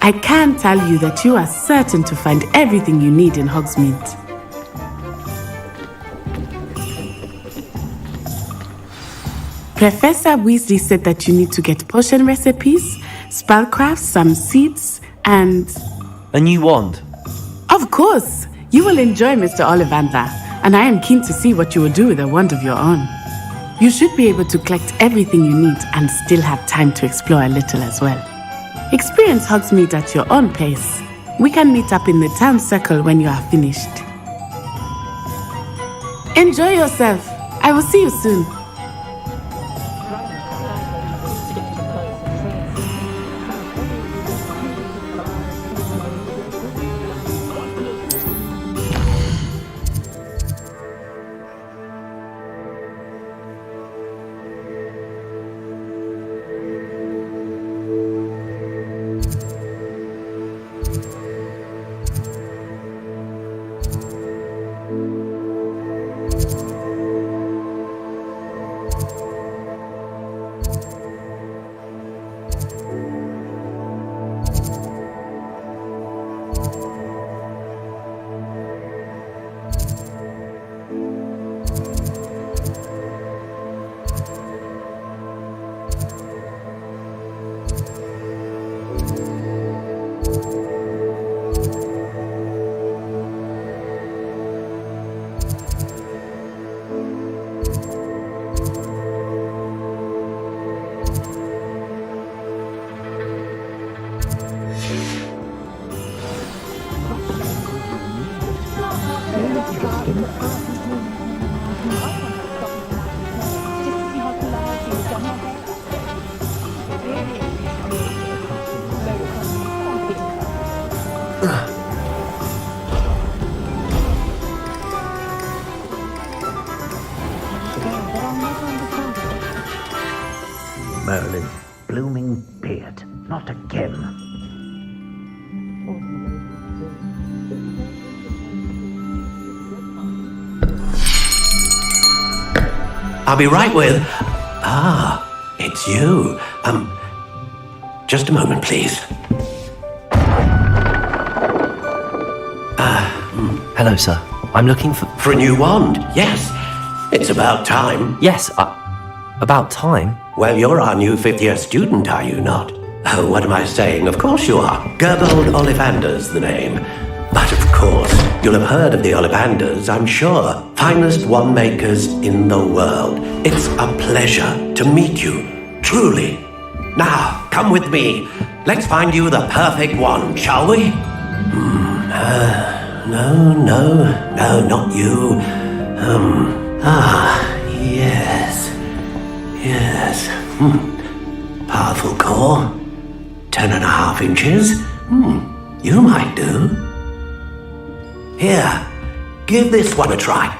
I can tell you that you are certain to find everything you need in Hogsmeade. Professor Weasley said that you need to get potion recipes, spellcrafts, some seeds, and... A new wand. Of course! You will enjoy Mr. Ollivander, and I am keen to see what you will do with a wand of your own. You should be able to collect everything you need and still have time to explore a little as well. Experience Hogsmeade at your own pace. We can meet up in the town circle when you are finished. Enjoy yourself. I will see you soon. Merlin, blooming beard, not again. I'll be right with... Ah, it's you. Just a moment, please. Hello, sir. I'm looking for... For a new wand, yes. It's about time. Yes, about time? Well, you're our new fifth-year student, are you not? Oh, what am I saying? Of course you are. Gerbold Ollivander's the name. But of course, you'll have heard of the Ollivanders, I'm sure. Finest wand makers in the world. It's a pleasure to meet you, truly. Now, come with me. Let's find you the perfect wand, shall we? No, not you. Yes. Powerful core. 10.5 inches. You might do. Here, give this one a try.